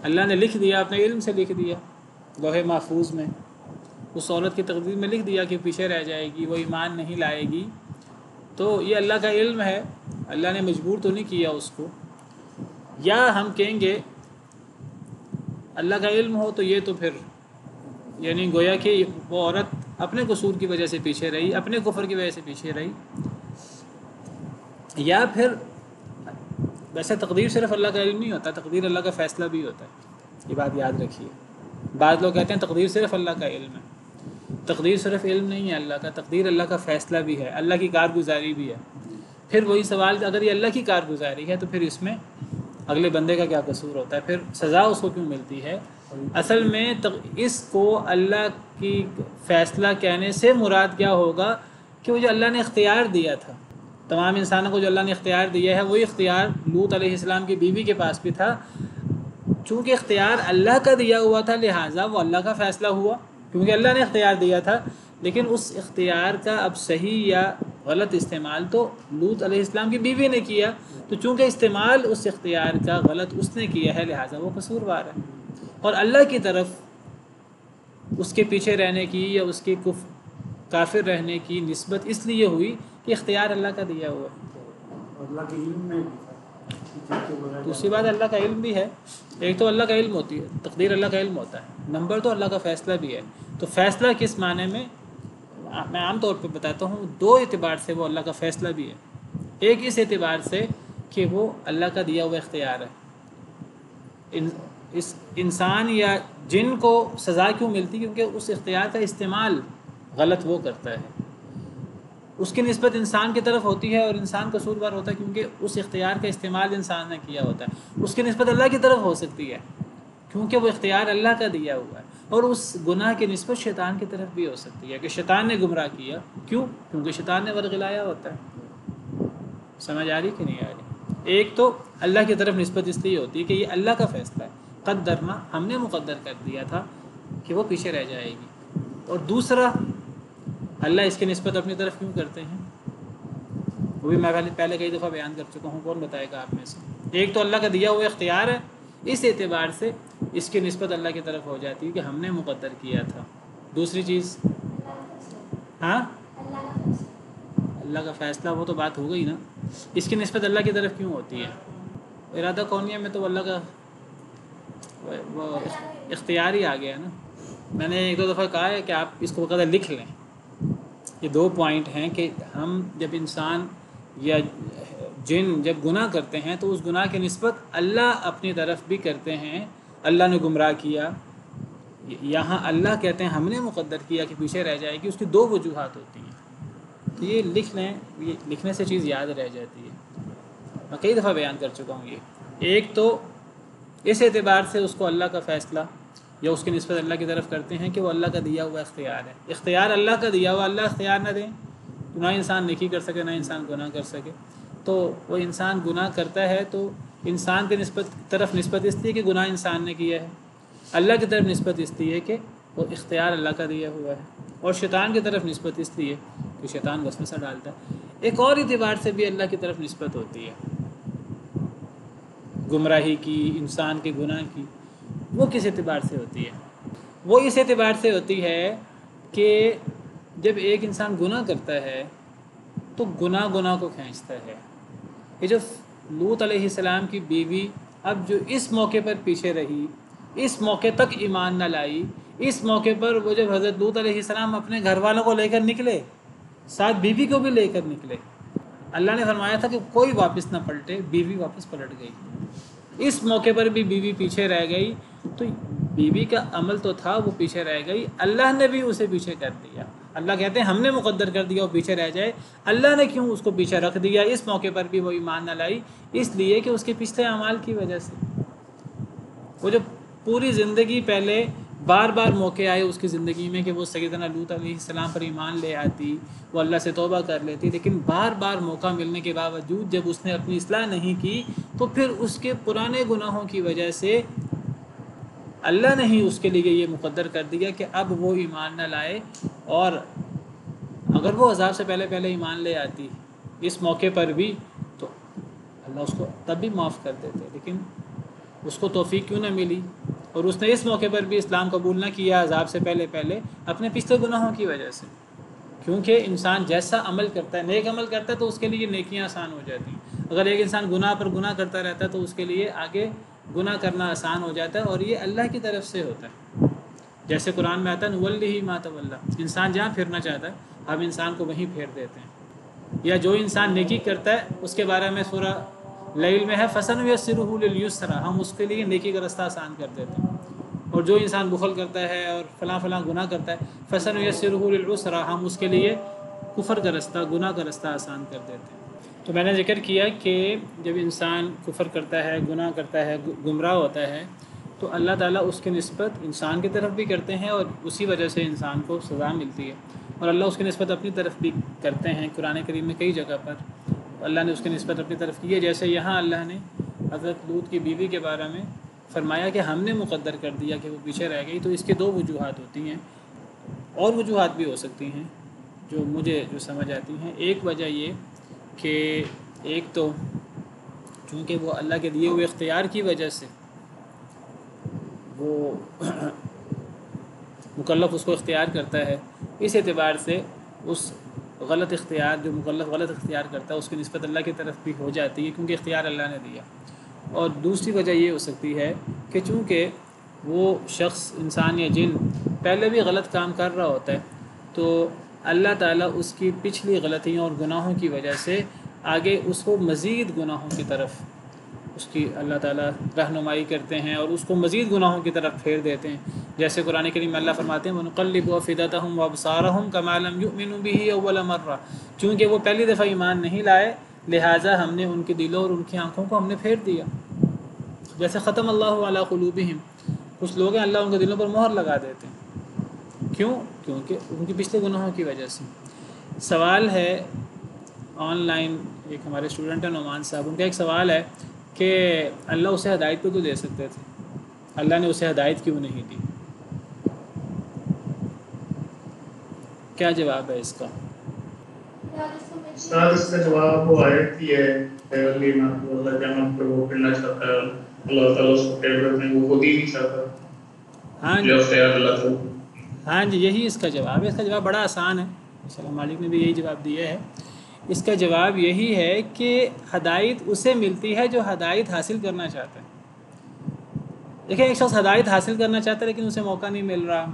Speaker 1: اللہ نے لکھ دیا، اپنے علم سے لکھ دیا لوح محفوظ میں، اس عورت کی تقدیر میں لکھ دیا کہ پیچھے رہ جائے گی، وہ ایمان نہیں لائے گی۔ تو یہ اللہ کا علم ہے، اللہ نے مجبور تو نہیں کیا اس کو۔ یا ہم کہیں گے اللہ کا علم ہو تو یہ تو پھر یعنی گویا کہ وہ عورت اپنے قصور کی وجہ سے پیچھے رہی، اپنے کفر کی وجہ سے پیچھے رہی۔ یا پھر ویسے تقدیر صرف اللہ کا علم نہیں ہوتا، تقدیر اللہ کا فیصلہ بھی ہوتا ہے، یہ بات یاد رکھیے۔ بعض لوگ کہتے ہیں تقدیر صرف اللہ کا علم ہے، تقدیر صرف علم نہیں ہے اللہ کا، تقدیر اللہ کا فیصلہ بھی ہے، اللہ کی کارگزاری بھی ہے۔ پھر وہی سوال، اگر یہ اللہ کی کارگزاری ہے تو پھر اس میں اگلے بندے کا کیا قصور ہوتا ہے؟ پھر سزا اس کو کیوں ملتی ہے؟ اصل میں اس کو اللہ کی فیصلہ کہنے سے مراد کیا ہوگا کہ وہ جو اللہ نے اختیار دیا تھا تمام انسانوں کو، جو اللہ نے اختیار دیا ہے، وہی اختیار لوط علیہ السلام کی بیوی کے پاس بھی تھا۔ چونکہ اختیار اللہ کا دیا ہوا تھا لہٰذا وہ اللہ کا فیصلہ ہوا، کیونکہ اللہ نے اختیار دیا تھا۔ لیکن اس اختیار کا اب صحیح یا غلط استعمال تو لوط علیہ السلام کی بیوی نے کیا، تو چونکہ استعمال اس اختیار کا غلط اس نے کیا ہے لہٰذا وہ قصوروار ہے۔ اور اللہ کی طرف اس کے پیچھے رہنے کی یا اس کے کافر رہنے کی نسبت اس لیے ہوئی کہ اختیار اللہ کا دیا ہوا ہے۔
Speaker 2: اللہ کے علم میں
Speaker 1: دوسری بات اللہ کا علم بھی ہے، ایک تو اللہ کا علم ہوتی ہے، تقدیر اللہ کا علم ہوتا ہے، نمبر تو اللہ کا فیصلہ بھی ہے۔ تو فیصلہ کس معنی میں میں عام طور پہ بتاتا ہوں، دو اعتبار سے وہ اللہ کا فیصلہ بھی ہے۔ ایک اس اعتبار سے کہ وہ اللہ کا دیا ہوا اختیار ہے۔ اس انسان یا جن کو سزا کیوں ملتی؟ کیونکہ اس اختیار کا استعمال غلط وہ کرتا ہے۔ اس کی نسبت انسان کی طرف ہوتی ہے اور انسان قصوروار ہوتا ہے کیونکہ اس اختیار کا استعمال انسان نے کیا ہوتا ہے۔ اس کی نسبت اللہ کی طرف ہو سکتی ہے کیونکہ وہ اختیار اللہ کا دیا ہوا ہے، اور اس گناہ کی نسبت شیطان کی طرف بھی ہو سکتی ہے کہ شیطان نے گمراہ کیا، کیوں؟ کیونکہ شیطان نے ورگلایا ہوتا ہے۔ سمجھ آ رہی کہ نہیں آ رہی؟ ایک تو اللہ کی طرف نسبت اس لیے ہوتی ہے کہ یہ اللہ کا فیصلہ ہے، قدرنا، ہم نے مقدر کر دیا تھا کہ وہ پیچھے رہ جائے گی، اور دوسرا اللہ اس کی نسبت اپنی طرف کیوں کرتے ہیں وہ بھی میں پہلے کئی دفعہ بیان کر چکا ہوں، کون بتائے گا آپ میں سے؟ ایک تو اللہ کا دیا ہوا اختیار ہے، اس اعتبار سے اس کی نسبت اللہ کی طرف ہو جاتی ہے کہ ہم نے مقدر کیا تھا۔ دوسری چیز، ہاں اللہ کا فیصلہ، وہ تو بات ہو گئی نا، اس کی نسبت اللہ کی طرف کیوں ہوتی ہے؟ ارادہ کونیہ میں تو اللہ کا وہ اختیار ہی آ گیا نا۔ میں نے ایک دو دفعہ کہا ہے کہ آپ اس کو باقاعدہ لکھ لیں، یہ 2 پوائنٹ ہیں کہ ہم جب انسان یا جن جب گناہ کرتے ہیں تو اس گناہ کی نسبت اللہ اپنی طرف بھی کرتے ہیں، اللہ نے گمراہ کیا، یہاں اللہ کہتے ہیں ہم نے مقدر کیا کہ پیچھے رہ جائے گی، اس کی 2 وجوہات ہوتی ہیں۔ تو یہ لکھ لیں، یہ لکھنے سے چیز یاد رہ جاتی ہے، میں کئی دفعہ بیان کر چکا ہوں۔ یہ ایک تو اس اعتبار سے اس کو اللہ کا فیصلہ یا اس کی نسبت اللہ کی طرف کرتے ہیں کہ وہ اللہ کا دیا ہوا اختیار ہے، اختیار اللہ کا دیا ہوا، اللہ اختیار نہ دیں تو نہ انسان نیکی کر سکے نہ انسان گناہ کر سکے، تو وہ انسان گناہ کرتا ہے تو انسان کی طرف نسبت اس لیے کہ گناہ انسان نے کیا ہے، اللہ کی طرف نسبت اس لیے کہ وہ اختیار اللہ کا دیا ہوا ہے، اور شیطان کی طرف نسبت اس لیے کہ شیطان وسوسہ ڈالتا ہے۔ ایک اور اعتبار سے بھی اللہ کی طرف نسبت ہوتی ہے گمراہی کی، انسان کے گناہ کی، وہ کس اعتبار سے ہوتی ہے؟ وہ اس اعتبار سے ہوتی ہے کہ جب ایک انسان گناہ کرتا ہے تو گناہ کو کھینچتا ہے۔ یہ جو لوط علیہ السلام کی بیوی اب جو اس موقع پر پیچھے رہی، اس موقع تک ایمان نہ لائی، اس موقع پر وہ جب حضرت لوط علیہ السلام اپنے گھر والوں کو لے کر نکلے، ساتھ بیوی کو بھی لے کر نکلے، اللہ نے فرمایا تھا کہ کوئی واپس نہ پلٹے، بیوی واپس پلٹ گئی۔ اس موقع پر بھی بیوی پیچھے رہ گئی، تو بیوی کا عمل تو تھا وہ پیچھے رہ گئی، اللہ نے بھی اسے پیچھے کر دیا۔ اللہ کہتے ہیں ہم نے مقدر کر دیا وہ پیچھے رہ جائے، اللہ نے کیوں اس کو پیچھے رکھ دیا؟ اس موقع پر بھی وہ ایمان نہ لائی، اس لیے کہ اس کے پچھلے اعمال کی وجہ سے وہ جو پوری زندگی پہلے بار بار موقع آئے اس کی زندگی میں کہ وہ سیدنا لوط علیہ السلام پر ایمان لے آتی، وہ اللہ سے توبہ کر لیتی، لیکن بار بار موقع ملنے کے باوجود جب اس نے اپنی اصلاح نہیں کی تو پھر اس کے پرانے گناہوں کی وجہ سے اللہ نے ہی اس کے لیے یہ مقدر کر دیا کہ اب وہ ایمان نہ لائے، اور اگر وہ عذاب سے پہلے ایمان لے آتی اس موقع پر بھی تو اللہ اس کو تب بھی معاف کر دیتے، لیکن اس کو توفیق کیوں نہ ملی، اور اس نے اس موقع پر بھی اسلام قبول نہ کیا عذاب سے پہلے اپنے پچھلے گناہوں کی وجہ سے۔ کیونکہ انسان جیسا عمل کرتا ہے، نیک عمل کرتا ہے تو اس کے لیے نیکیاں آسان ہو جاتی ہیں، اگر ایک انسان گناہ پر گناہ کرتا رہتا ہے تو اس کے لیے آگے گناہ کرنا آسان ہو جاتا ہے، اور یہ اللہ کی طرف سے ہوتا ہے۔ جیسے قرآن میں آتا ہے نولیہ ما تولی، انسان جہاں پھرنا چاہتا ہے ہم انسان کو وہیں پھیر دیتے ہیں۔ یا جو انسان نیکی کرتا ہے اس کے بارے میں سورہ لیل میں ہے فَسَنُيَسِّرُهُ لِلْيُسْرَىٰ، ہم اس کے لیے نیکی کا رستہ آسان کر دیتے ہیں، اور جو انسان بخل کرتا ہے اور فلاں گناہ کرتا ہے فَسَنُيَسِّرُهُ لِلْعُسْرَىٰ، ہم اس کے لیے کفر کا رستہ، گناہ کا رستہ آسان کر دیتے ہیں۔ تو میں نے ذکر کیا کہ جب انسان کفر کرتا ہے، گناہ کرتا ہے، گمراہ ہوتا ہے تو اللہ تعالیٰ اس کی نسبت انسان کی طرف بھی کرتے ہیں، اور اسی وجہ سے انسان کو سزا ملتی ہے، اور اللہ اس کی نسبت اپنی طرف بھی کرتے ہیں۔ قرآن کریم میں کئی جگہ پر اللہ نے اس کی نسبت اپنی طرف کی ہے، جیسے یہاں اللہ نے حضرت لوط کی بیوی کے بارے میں فرمایا کہ ہم نے مقدر کر دیا کہ وہ پیچھے رہ گئی، تو اس کی 2 وجوہات ہوتی ہیں، اور وجوہات بھی ہو سکتی ہیں جو مجھے سمجھ آتی ہیں۔ ایک وجہ یہ کہ ایک تو چونکہ وہ اللہ کے دیے ہوئے اختیار کی وجہ سے وہ مکلف اس کو اختیار کرتا ہے، اس اعتبار سے اس غلط اختیار جو مکلف غلط اختیار کرتا ہے اس کی نسبت اللہ کی طرف بھی ہو جاتی ہے کیونکہ اختیار اللہ نے دیا۔ اور دوسری وجہ یہ ہو سکتی ہے کہ چونکہ وہ شخص انسان یا جن پہلے بھی غلط کام کر رہا ہوتا ہے تو اللہ تعالیٰ اس کی پچھلی غلطیوں اور گناہوں کی وجہ سے آگے اس کو مزید گناہوں کی طرف اس کی اللہ تعالیٰ رہنمائی کرتے ہیں اور اس کو مزید گناہوں کی طرف پھیر دیتے ہیں. جیسے قرآن کریم میں اللہ فرماتے ہیں وَنُقَلِّبُ أَفْئِدَتَهُمْ وَأَبْصَارَهُمْ كَمَا لَمْ يُؤْمِنُوا بِهِ أَوَّلَ مَرَّةٍ. چونکہ وہ پہلی دفعہ ایمان نہیں لائے لہٰذا ہم نے ان کے دلوں اور ان کی آنکھوں کو ہم نے پھیر دیا. جیسے ختم اللہ علی قلوبہم، کچھ لوگ ہیں اللہ ان کے دلوں پر مہر لگا دیتے ہیں. کیوں؟ کیونکہ ان کے پچھلے گناہوں کی وجہ سے. سوال ہے آن لائن، ایک ہمارے اسٹوڈنٹ ہیں نعمان صاحب، ان کا ایک سوال ہے کہ اللہ اسے ہدایت پہ تو دے سکتے تھے، اللہ نے اسے ہدایت کیوں نہیں دی؟ کیا جواب ہے اس کا؟
Speaker 2: استاد اس کا جواب وہ آیت کی ہے اللہ قیامت پر وہ کرنا چاہتا ہے، اللہ تعالیٰ اس کو فیورٹ میں وہ خود ہی نہیں چاہتا.
Speaker 1: ہاں
Speaker 2: جو اختیار اللہ تعالیٰ.
Speaker 1: ہاں جی، یہی اس کا جواب ہے. اس کا جواب بڑا آسان ہے، ماشاء اللہ مالک نے بھی یہی جواب دیا ہے. اس کا جواب یہی ہے کہ ہدایت اسے ملتی ہے جو ہدایت حاصل کرنا چاہتا ہے. دیکھیں ایک شخص ہدایت حاصل کرنا چاہتا ہے لیکن اسے موقع نہیں مل رہا.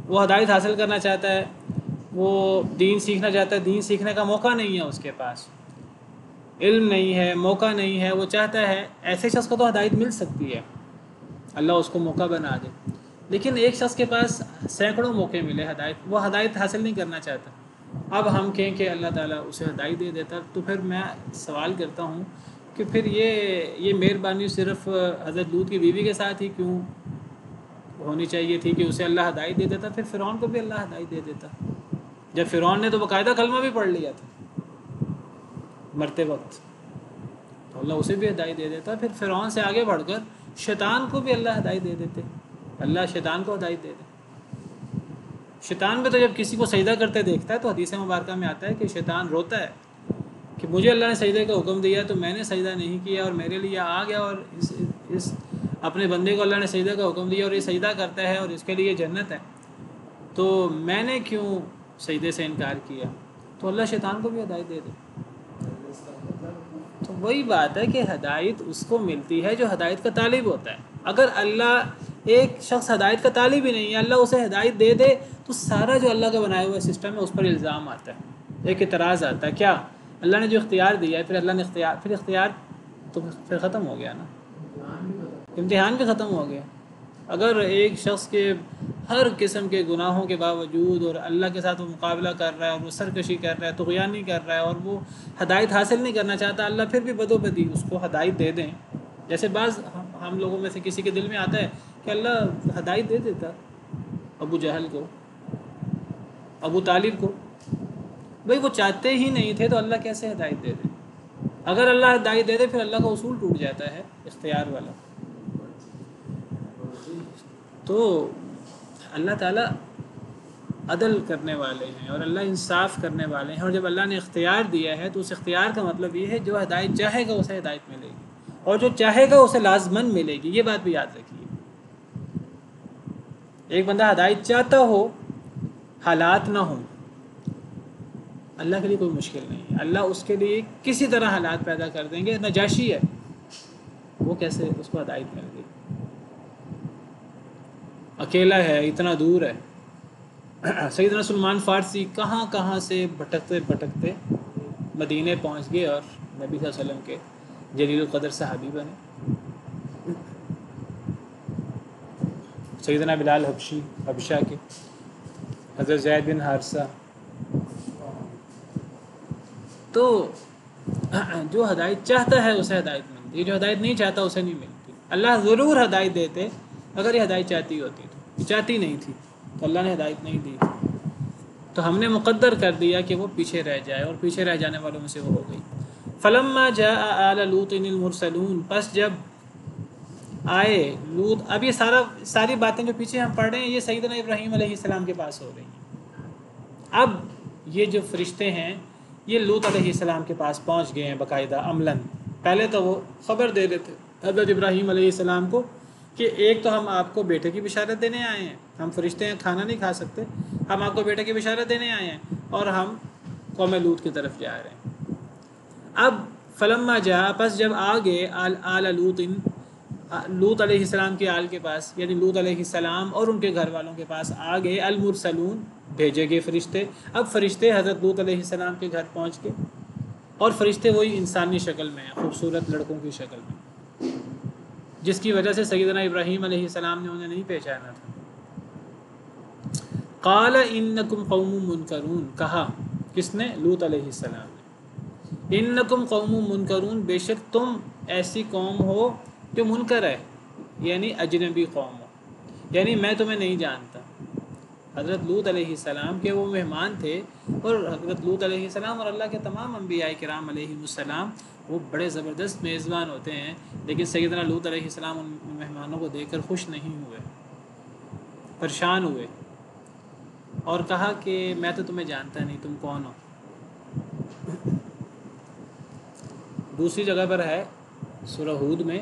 Speaker 1: وہ ہدایت حاصل کرنا چاہتا ہے، وہ دین سیکھنا چاہتا ہے، دین سیکھنے کا موقع نہیں ہے اس کے پاس، علم نہیں ہے، موقع نہیں ہے. وہ چاہتا ہے ایسے شخص کو تو ہدایت مل سکتی ہے، اللہ اس کو موقع بنا دے. لیکن ایک شخص کے پاس سینکڑوں موقع ملے ہدایت، وہ ہدایت حاصل نہیں کرنا چاہتا. اب ہم کہیں کہ اللہ تعالیٰ اسے ہدایت دے دیتا، تو پھر میں سوال کرتا ہوں کہ پھر یہ مہربانی صرف حضرت لوط کی بیوی کے ساتھ ہی کیوں ہونی چاہیے تھی کہ اسے اللہ ہدایت دے دیتا؟ پھر فرعون کو بھی اللہ ہدایت دے دیتا. جب فرعون نے تو باقاعدہ کلمہ بھی پڑھ لیا تھا مرتے وقت، تو اللہ اسے بھی ہدایت دے دیتا. پھر فرعون سے آگے بڑھ کر شیطان کو بھی اللہ ہدایت دے دیتے، اللہ شیطان کو ہدایت دے دے. شیطان بھی تو جب کسی کو سجدہ کرتے دیکھتا ہے تو حدیث مبارکہ میں آتا ہے کہ شیطان روتا ہے کہ مجھے اللہ نے سجدے کا حکم دیا تو میں نے سجدہ نہیں کیا اور میرے لیے آ گیا، اور اس اپنے بندے کو اللہ نے سجدہ کا حکم دیا اور یہ سجدہ کرتا ہے اور اس کے لیے جنت ہے، تو میں نے کیوں سجدے سے انکار کیا؟ تو اللہ شیطان کو بھی ہدایت دے دے. تو وہی بات ہے کہ ہدایت اس کو ملتی ہے جو ہدایت کا طالب ہوتا ہے. اگر اللہ ایک شخص ہدایت کا طالب ہی نہیں ہے، اللہ اسے ہدایت دے دے تو سارا جو اللہ کا بنایا ہوا سسٹم ہے اس پر الزام آتا ہے، ایک اعتراض آتا ہے. کیا اللہ نے جو اختیار دیا ہے، پھر اللہ نے اختیار تو پھر ختم ہو گیا نا، امتحان بھی ختم ہو گیا. اگر ایک شخص کے ہر قسم کے گناہوں کے باوجود اور اللہ کے ساتھ وہ مقابلہ کر رہا ہے اور وہ سرکشی کر رہا ہے، طغیانی کر رہا ہے اور وہ ہدایت حاصل نہیں کرنا چاہتا، اللہ پھر بھی بدو بدی اس کو ہدایت دے دیں. جیسے بعض ہم لوگوں میں سے کسی کے دل میں آتا ہے کہ اللہ ہدایت دے دیتا ابو جہل کو، ابو طالب کو. بھئی وہ چاہتے ہی نہیں تھے تو اللہ کیسے ہدایت دے دے؟ اگر اللہ ہدایت دے دے پھر اللہ کا اصول ٹوٹ جاتا ہے اختیار والا. تو اللہ تعالیٰ عدل کرنے والے ہیں اور اللہ انصاف کرنے والے ہیں، اور جب اللہ نے اختیار دیا ہے تو اس اختیار کا مطلب یہ ہے جو ہدایت چاہے گا اسے ہدایت ملے گی، اور جو چاہے گا اسے لازماً ملے گی. یہ بات بھی یاد رکھیے. ایک بندہ ہدایت چاہتا ہو، حالات نہ ہوں، اللہ کے لیے کوئی مشکل نہیں ہے. اللہ اس کے لیے کسی طرح حالات پیدا کر دیں گے. نجاشی ہے، وہ کیسے اس کو ہدایت مل گئی؟ اکیلا ہے، اتنا دور ہے. سیدنا سلمان فارسی کہاں کہاں سے بھٹکتے بھٹکتے مدینے پہنچ گئے اور نبی صلی اللہ علیہ وسلم کے جلیل القدر صحابی بنے. سیدنا بلال حبشہ کے، حضرت زید بن حارثہ. تو جو ہدایت چاہتا ہے اسے ہدایت ملتی ہے، جو ہدایت نہیں چاہتا اسے نہیں ملتی. اللہ ضرور ہدایت دیتے اگر یہ ہدایت چاہتی ہوتی، تو یہ چاہتی نہیں تھی تو اللہ نے ہدایت نہیں دی. تو ہم نے مقدر کر دیا کہ وہ پیچھے رہ جائے، اور پیچھے رہ جانے والوں میں سے وہ ہو گئی. فلما جاء آل لوط المرسلون، پس جب آئے لوط. اب یہ ساری باتیں جو پیچھے ہم پڑھ رہے ہیں یہ سیدنا ابراہیم علیہ السلام کے پاس ہو رہی ہیں. اب یہ جو فرشتے ہیں یہ لوط علیہ السلام کے پاس پہنچ گئے ہیں باقاعدہ عملاً. پہلے تو وہ خبر دے دیتے حضرت ابراہیم علیہ السلام کو کہ ایک تو ہم آپ کو بیٹے کی بشارت دینے آئے ہیں، ہم فرشتے ہیں کھانا نہیں کھا سکتے، ہم آپ کو بیٹے کی بشارت دینے آئے ہیں اور ہم قوم لوط کی طرف جا رہے ہیں. اب فلما جاء، پس جب آگے آل لوط، لوط علیہ السلام کے آل کے پاس، یعنی لوط علیہ السلام اور ان کے گھر والوں کے پاس آگے المرسلون، بھیجے گئے فرشتے. اب فرشتے حضرت لوط علیہ السلام کے گھر پہنچ کے اور فرشتے وہی انسانی شکل میں ہیں، خوبصورت لڑکوں کی شکل میں، جس کی وجہ سے سیدنا ابراہیم علیہ السلام نے انہیں نہیں پہچانا تھا۔ قال انکم قوم منکرون، کہا کس نے؟ لوط علیہ السلام نے۔ انکم قوم منکرون، بے شک تم ایسی قوم ہو جو منکر ہے، یعنی اجنبی قوم ہو، یعنی میں تمہیں نہیں جانتا۔ حضرت لوط علیہ السلام کے وہ مہمان تھے، اور حضرت لوط علیہ السلام اور اللہ کے تمام انبیاء کرام علیہ السلام وہ بڑے زبردست میزبان ہوتے ہیں، لیکن سیدنا لوط علیہ السلام ان مہمانوں کو دیکھ کر خوش نہیں ہوئے، پریشان ہوئے، اور کہا کہ میں تو تمہیں جانتا نہیں، تم کون ہو۔ دوسری جگہ پر ہے سورہ ہود میں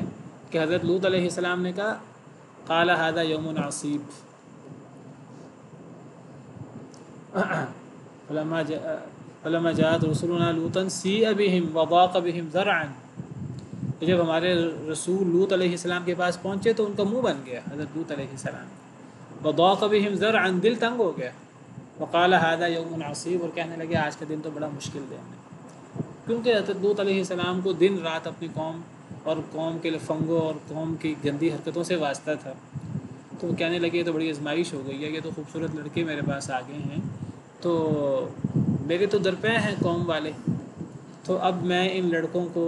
Speaker 1: کہ حضرت لوط علیہ السلام نے کہا قال ھذا یوم عصیب فلما جاءت رسلنا لوطا سیء بهم وضاق بهم ذرعا، جب ہمارے رسول لوط علیہ السلام کے پاس پہنچے تو ان کا منہ بن گیا، حضرت لوط علیہ السلام، وضاق بهم ذرعا، دل تنگ ہو گیا، وقال ھذا یوم عصیب، اور کہنے لگے آج کا دن تو بڑا مشکل دن ہے، کیونکہ حضرت لوط علیہ السلام کو دن رات اپنی قوم اور قوم کے لفنگوں اور قوم کی گندی حرکتوں سے واسطہ تھا، تو وہ کہنے لگے یہ تو بڑی آزمائش ہو گئی ہے، یہ تو خوبصورت لڑکے میرے پاس آ گئے ہیں، تو میرے تو درپے ہیں قوم والے، تو اب میں ان لڑکوں کو،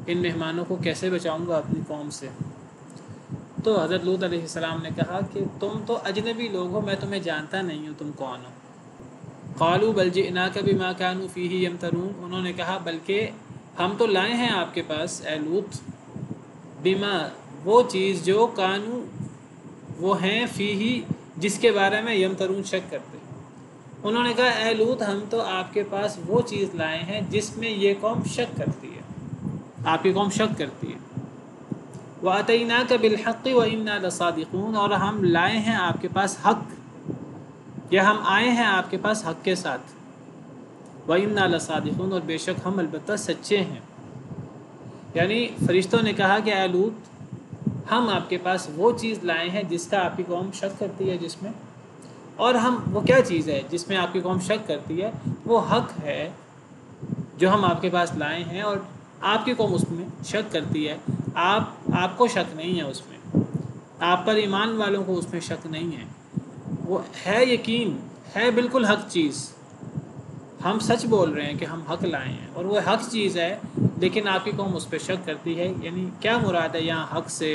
Speaker 1: ان مہمانوں کو کیسے بچاؤں گا اپنی قوم سے؟ تو حضرت لوط علیہ السلام نے کہا کہ تم تو اجنبی لوگ ہو، میں تمہیں جانتا نہیں ہوں، تم کون ہو؟ قالوا بل جئناک بما كانوا فيه يمترون، انہوں نے کہا بلکہ ہم تو لائے ہیں آپ کے پاس اے لوط، بما، وہ چیز جو کانو، وہ ہیں، فیہ، جس کے بارے میں یمترون، شک کرتے۔ انہوں نے کہا اے لوط ہم تو آپ کے پاس وہ چیز لائے ہیں جس میں یہ قوم شک کرتی ہے، آپ کی قوم شک کرتی ہے۔ وَأَتَيْنَاكَ بِالْحَقِّ وَإِنَّا لَصَادِقُونَ، اور ہم لائے ہیں آپ کے پاس حق، یا ہم آئے ہیں آپ کے پاس حق کے ساتھ، وَإِنَّا لَصَادِقُونَ، اور بے شک ہم البتہ سچے ہیں۔ یعنی فرشتوں نے کہا کہ اے لوط ہم آپ کے پاس وہ چیز لائے ہیں جس کا آپ کی قوم شک کرتی ہے، جس میں، اور ہم، وہ کیا چیز ہے جس میں آپ کی قوم شک کرتی ہے؟ وہ حق ہے جو ہم آپ کے پاس لائے ہیں، اور آپ کی قوم اس میں شک کرتی ہے، آپ کو شک نہیں ہے اس میں، آپ پر ایمان والوں کو اس میں شک نہیں ہے، وہ ہے یقین، ہے بالکل حق چیز، ہم سچ بول رہے ہیں کہ ہم حق لائے ہیں اور وہ حق چیز ہے، لیکن آپ کی قوم اس پہ شک کرتی ہے۔ یعنی کیا مراد ہے یہاں حق سے؟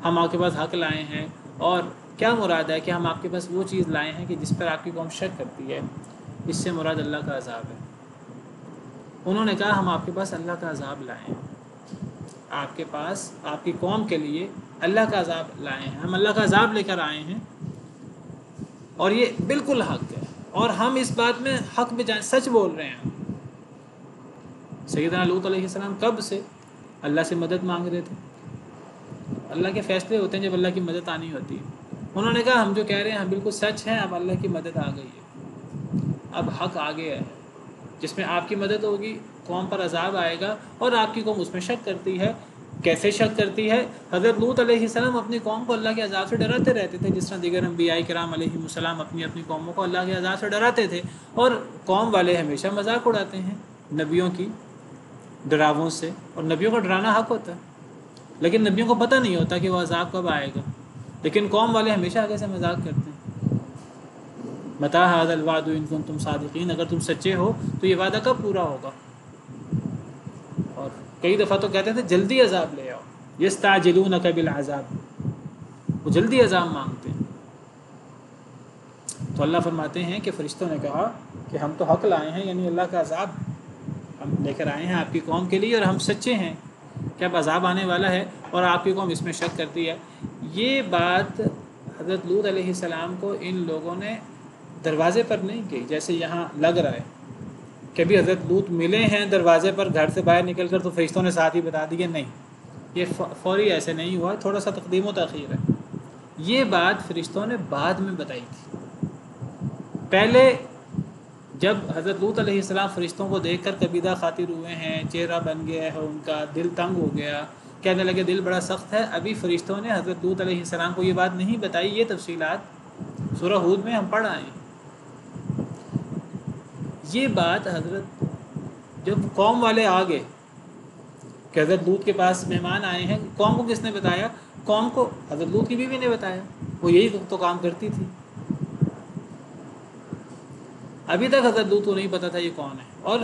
Speaker 1: ہم آپ کے پاس حق لائے ہیں، اور کیا مراد ہے کہ ہم آپ کے پاس وہ چیز لائے ہیں کہ جس پر آپ کی قوم شک کرتی ہے؟ اس سے مراد اللہ کا عذاب ہے۔ انہوں نے کہا ہم آپ کے پاس اللہ کا عذاب لائے ہیں، آپ کے پاس آپ کی قوم کے لیے اللہ کا عذاب لائے ہیں، ہم اللہ کا عذاب لے کر آئے ہیں، اور یہ بالکل حق ہے، اور ہم اس بات میں حق میں سچ بول رہے ہیں۔ سیدنا لوط علیہ السلام کب سے اللہ سے مدد مانگ رہے تھے؟ اللہ کے فیصلے ہوتے ہیں جب اللہ کی مدد آنی ہوتی ہے۔ انہوں نے کہا ہم جو کہہ رہے ہیں ہم بالکل سچ ہیں، اب اللہ کی مدد آ گئی ہے، اب حق آ گیا ہے، جس میں آپ کی مدد ہوگی، قوم پر عذاب آئے گا، اور آپ کی قوم اس میں شک کرتی ہے۔ کیسے شک کرتی ہے؟ حضرت لوط علیہ السلام اپنی قوم کو اللہ کے عذاب سے ڈراتے رہتے تھے، جس طرح دیگر انبیاء کرام علیہ السلام اپنی اپنی قوموں کو اللہ کے عذاب سے ڈراتے تھے، اور قوم والے ہمیشہ مذاق اڑاتے ہیں نبیوں کی ڈراووں سے، اور نبیوں کو ڈرانا حق ہوتا ہے، لیکن نبیوں کو پتہ نہیں ہوتا کہ وہ عذاب کب آئے گا، لیکن قوم والے ہمیشہ آگے سے مذاق کرتے ہیں۔ متی ھذا الوعد ان کنتم صادقین، اگر تم سچے ہو تو یہ وعدہ کب پورا ہوگا؟ اور کئی دفعہ تو کہتے تھے جلدی عذاب لے آؤ، یستعجلونک بالعذاب، وہ جلدی عذاب مانگتے ہیں۔ تو اللہ فرماتے ہیں کہ فرشتوں نے کہا کہ ہم تو حق لائے ہیں، یعنی اللہ کا عذاب ہم لے کر آئے ہیں آپ کی قوم کے لیے، اور ہم سچے ہیں کہ اب عذاب آنے والا ہے، اور آپ کی قوم اس میں شک کرتی ہے۔ یہ بات حضرت لوط علیہ السلام کو ان لوگوں نے دروازے پر نہیں کی، جیسے یہاں لگ رہا ہے کہ بھی حضرت لوط ملے ہیں دروازے پر گھر سے باہر نکل کر تو فرشتوں نے ساتھ ہی بتا دیا، نہیں، یہ فوری ایسے نہیں ہوا، تھوڑا سا تقدیم و تاخیر ہے۔ یہ بات فرشتوں نے بعد میں بتائی تھی۔ پہلے جب حضرت لوط علیہ السلام فرشتوں کو دیکھ کر کبیدہ خاطر ہوئے ہیں، چہرہ بن گیا ہے ان کا، دل تنگ ہو گیا، کہنے لگے دل بڑا سخت ہے، ابھی فرشتوں نے حضرت لوط علیہ السلام کو یہ بات نہیں بتائی۔ یہ تفصیلات سورہ ہود میں ہم پڑھ آئے ہیں۔ یہ بات حضرت جب قوم والے آ گئے کہ حضرت لوط کے پاس مہمان آئے ہیں، قوم کو کس نے بتایا؟ قوم کو حضرت لوط کی بیوی نے بتایا، وہ یہی تو کام کرتی تھی۔ ابھی تک حضرت لوط کو نہیں پتہ تھا یہ کون ہے، اور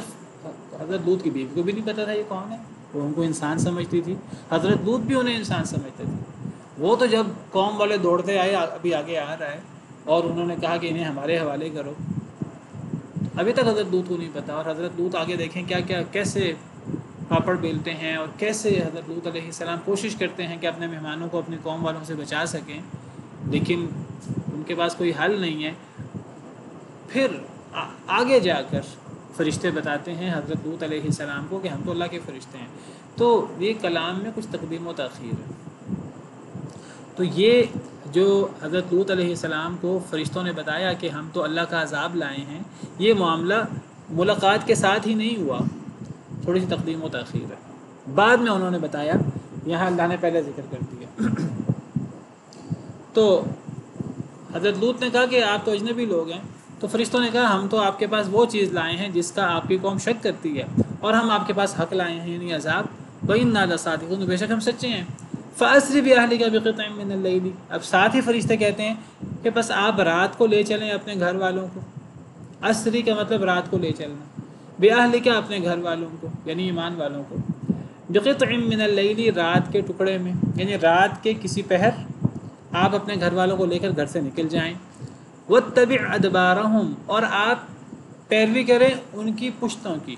Speaker 1: حضرت لوط کی بیوی کو بھی نہیں پتہ تھا یہ کون ہے۔ وہ ان کو انسان سمجھتی تھی، حضرت لوط بھی انہیں انسان سمجھتے تھے۔ وہ تو جب قوم والے دوڑتے آئے، ابھی آگے آ رہا ہے، اور انہوں نے کہا کہ انہیں ہمارے حوالے کرو، ابھی تک حضرت لوط کو نہیں پتہ۔ اور حضرت لوط آگے دیکھیں کیا کیا کیسے پاپڑ بیلتے ہیں، اور کیسے حضرت لوط علیہ السلام کوشش کرتے ہیں کہ اپنے مہمانوں کو اپنی قوم والوں سے بچا سکیں، لیکن ان کے پاس کوئی حل نہیں ہے۔ پھر آگے جا کر فرشتے بتاتے ہیں حضرت لوط علیہ السلام کو کہ ہم تو اللہ کے فرشتے ہیں۔ تو یہ کلام میں کچھ تقدیم و تاخیر ہے۔ تو یہ جو حضرت لوط علیہ السلام کو فرشتوں نے بتایا کہ ہم تو اللہ کا عذاب لائے ہیں، یہ معاملہ ملاقات کے ساتھ ہی نہیں ہوا، تھوڑی سی تقدیم و تاخیر ہے۔ بعد میں انہوں نے بتایا، یہاں اللہ نے پہلے ذکر کر دیا۔ تو حضرت لوط نے کہا کہ آپ تو اجنبی لوگ ہیں، تو فرشتوں نے کہا ہم تو آپ کے پاس وہ چیز لائے ہیں جس کا آپ کی قوم شک کرتی ہے، اور ہم آپ کے پاس حق لائے ہیں، یعنی عذاب، وَإِنَّا لَصَادِقُونَ، بے شک ہم سچے ہیں۔ فَأَسْرِ بِأَهْلِكَ بِقِطْعٍ مِّنَ اللَّيْلِ، اب ساتھ ہی فرشتے کہتے ہیں کہ بس آپ رات کو لے چلیں اپنے گھر والوں کو۔ اسری کا مطلب رات کو لے چلنا، بِأَهْلِكَ اپنے گھر والوں کو، یعنی ایمان والوں کو، بِقِطْعٍ مِّنَ اللَّيْلِ رات کے ٹکڑے میں، یعنی رات کے کسی پہر آپ اپنے گھر والوں کو لے کر گھر سے نکل جائیں۔ وَاتَّبِعْ أَدْبَارَهُمْ، اور آپ پیروی کریں ان کی پشتوں کی،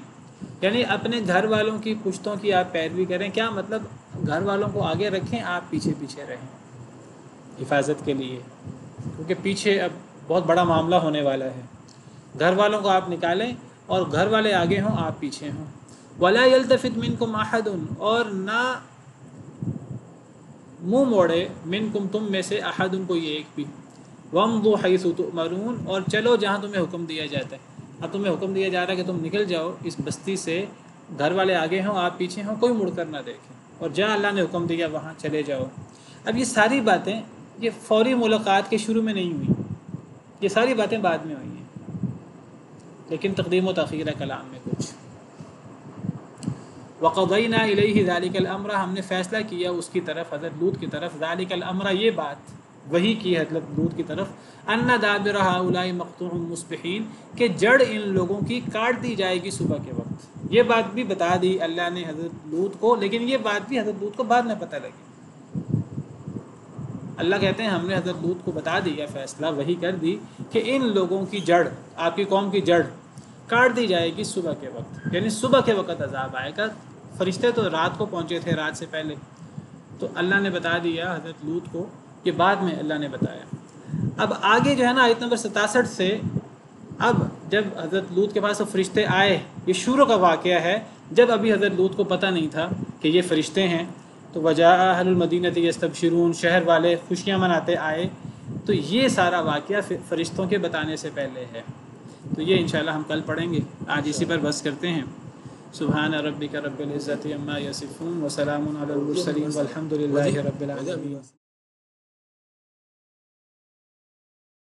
Speaker 1: یعنی اپنے گھر والوں کی پشتوں کی آپ پیروی کریں۔ کیا مطلب؟ گھر والوں کو آگے رکھیں، آپ پیچھے پیچھے رہیں حفاظت کے لیے، کیونکہ پیچھے اب بہت بڑا معاملہ ہونے والا ہے۔ گھر والوں کو آپ نکالیں اور گھر والے آگے ہوں، آپ پیچھے ہوں۔ وَلَا يَلْتَفِتْ مِنْكُمْ أَحَدٌ، اور نہ منہ موڑے، منکم تم میں سے، احد کوئی ایک بھی، وَامْضُوا حَيْثُ تُؤْمَرُونَ، اور چلو جہاں تمہیں حکم دیا جاتا ہے۔ اب تمہیں حکم دیا جا رہا ہے کہ تم نکل جاؤ اس بستی سے، گھر والے آگے ہوں آپ پیچھے ہوں، کوئی مڑ کر نہ دیکھیں، اور جہاں اللہ نے حکم دیا وہاں چلے جاؤ۔ اب یہ ساری باتیں یہ فوری ملاقات کے شروع میں نہیں ہوئی، یہ ساری باتیں بعد میں ہوئی ہیں، لیکن تقدیم و تاخیر ہے کلام میں کچھ۔ وَقَضَيْنَا إِلَيْهِ ذَلِكَ الْأَمْرَ، ہم نے فیصلہ کیا اس کی طرف، حضرت لوط کی طرف، ذَلِكَ الْأَمْرَ، یہ بات وہی کی حضرت لوط کی طرف، أَنَّ دَابِرَ هَؤُلَاءِ مَقْطُوعٌ مُصْبِحِينَ، کہ جڑ ان لوگوں کی کاٹ دی جائے گی صبح کے وقت۔ یہ بات بھی بتا دی اللہ نے حضرت لوط کو، لیکن یہ بات بھی حضرت لوط کو بعد میں پتہ لگی۔ اللہ کہتے ہیں ہم نے حضرت لوط کو بتا دیا، فیصلہ وہی کر دی کہ ان لوگوں کی جڑ، آپ کی قوم کی جڑ کاٹ دی جائے گی صبح کے وقت، یعنی صبح کے وقت عذاب آئے گا۔ فرشتے تو رات کو پہنچے تھے، رات سے پہلے، تو اللہ نے بتا دیا حضرت لوط کو، یہ بعد میں اللہ نے بتایا۔ اب آگے جو ہے نا آیت نمبر 67 سے، اب جب حضرت لوط کے پاس وہ فرشتے آئے، یہ شروع کا واقعہ ہے، جب ابھی حضرت لوط کو پتہ نہیں تھا کہ یہ فرشتے ہیں، تو وجاء اہل المدینۃ یستبشرون، شہر والے خوشیاں مناتے آئے۔ تو یہ سارا واقعہ فرشتوں کے بتانے سے پہلے ہے، تو یہ انشاءاللہ ہم کل پڑھیں گے۔ آج اسی پر بس کرتے ہیں۔ سبحان ربک رب العزت عما یصفون وسلام علی المرسلین والحمد للہ رب العالمین۔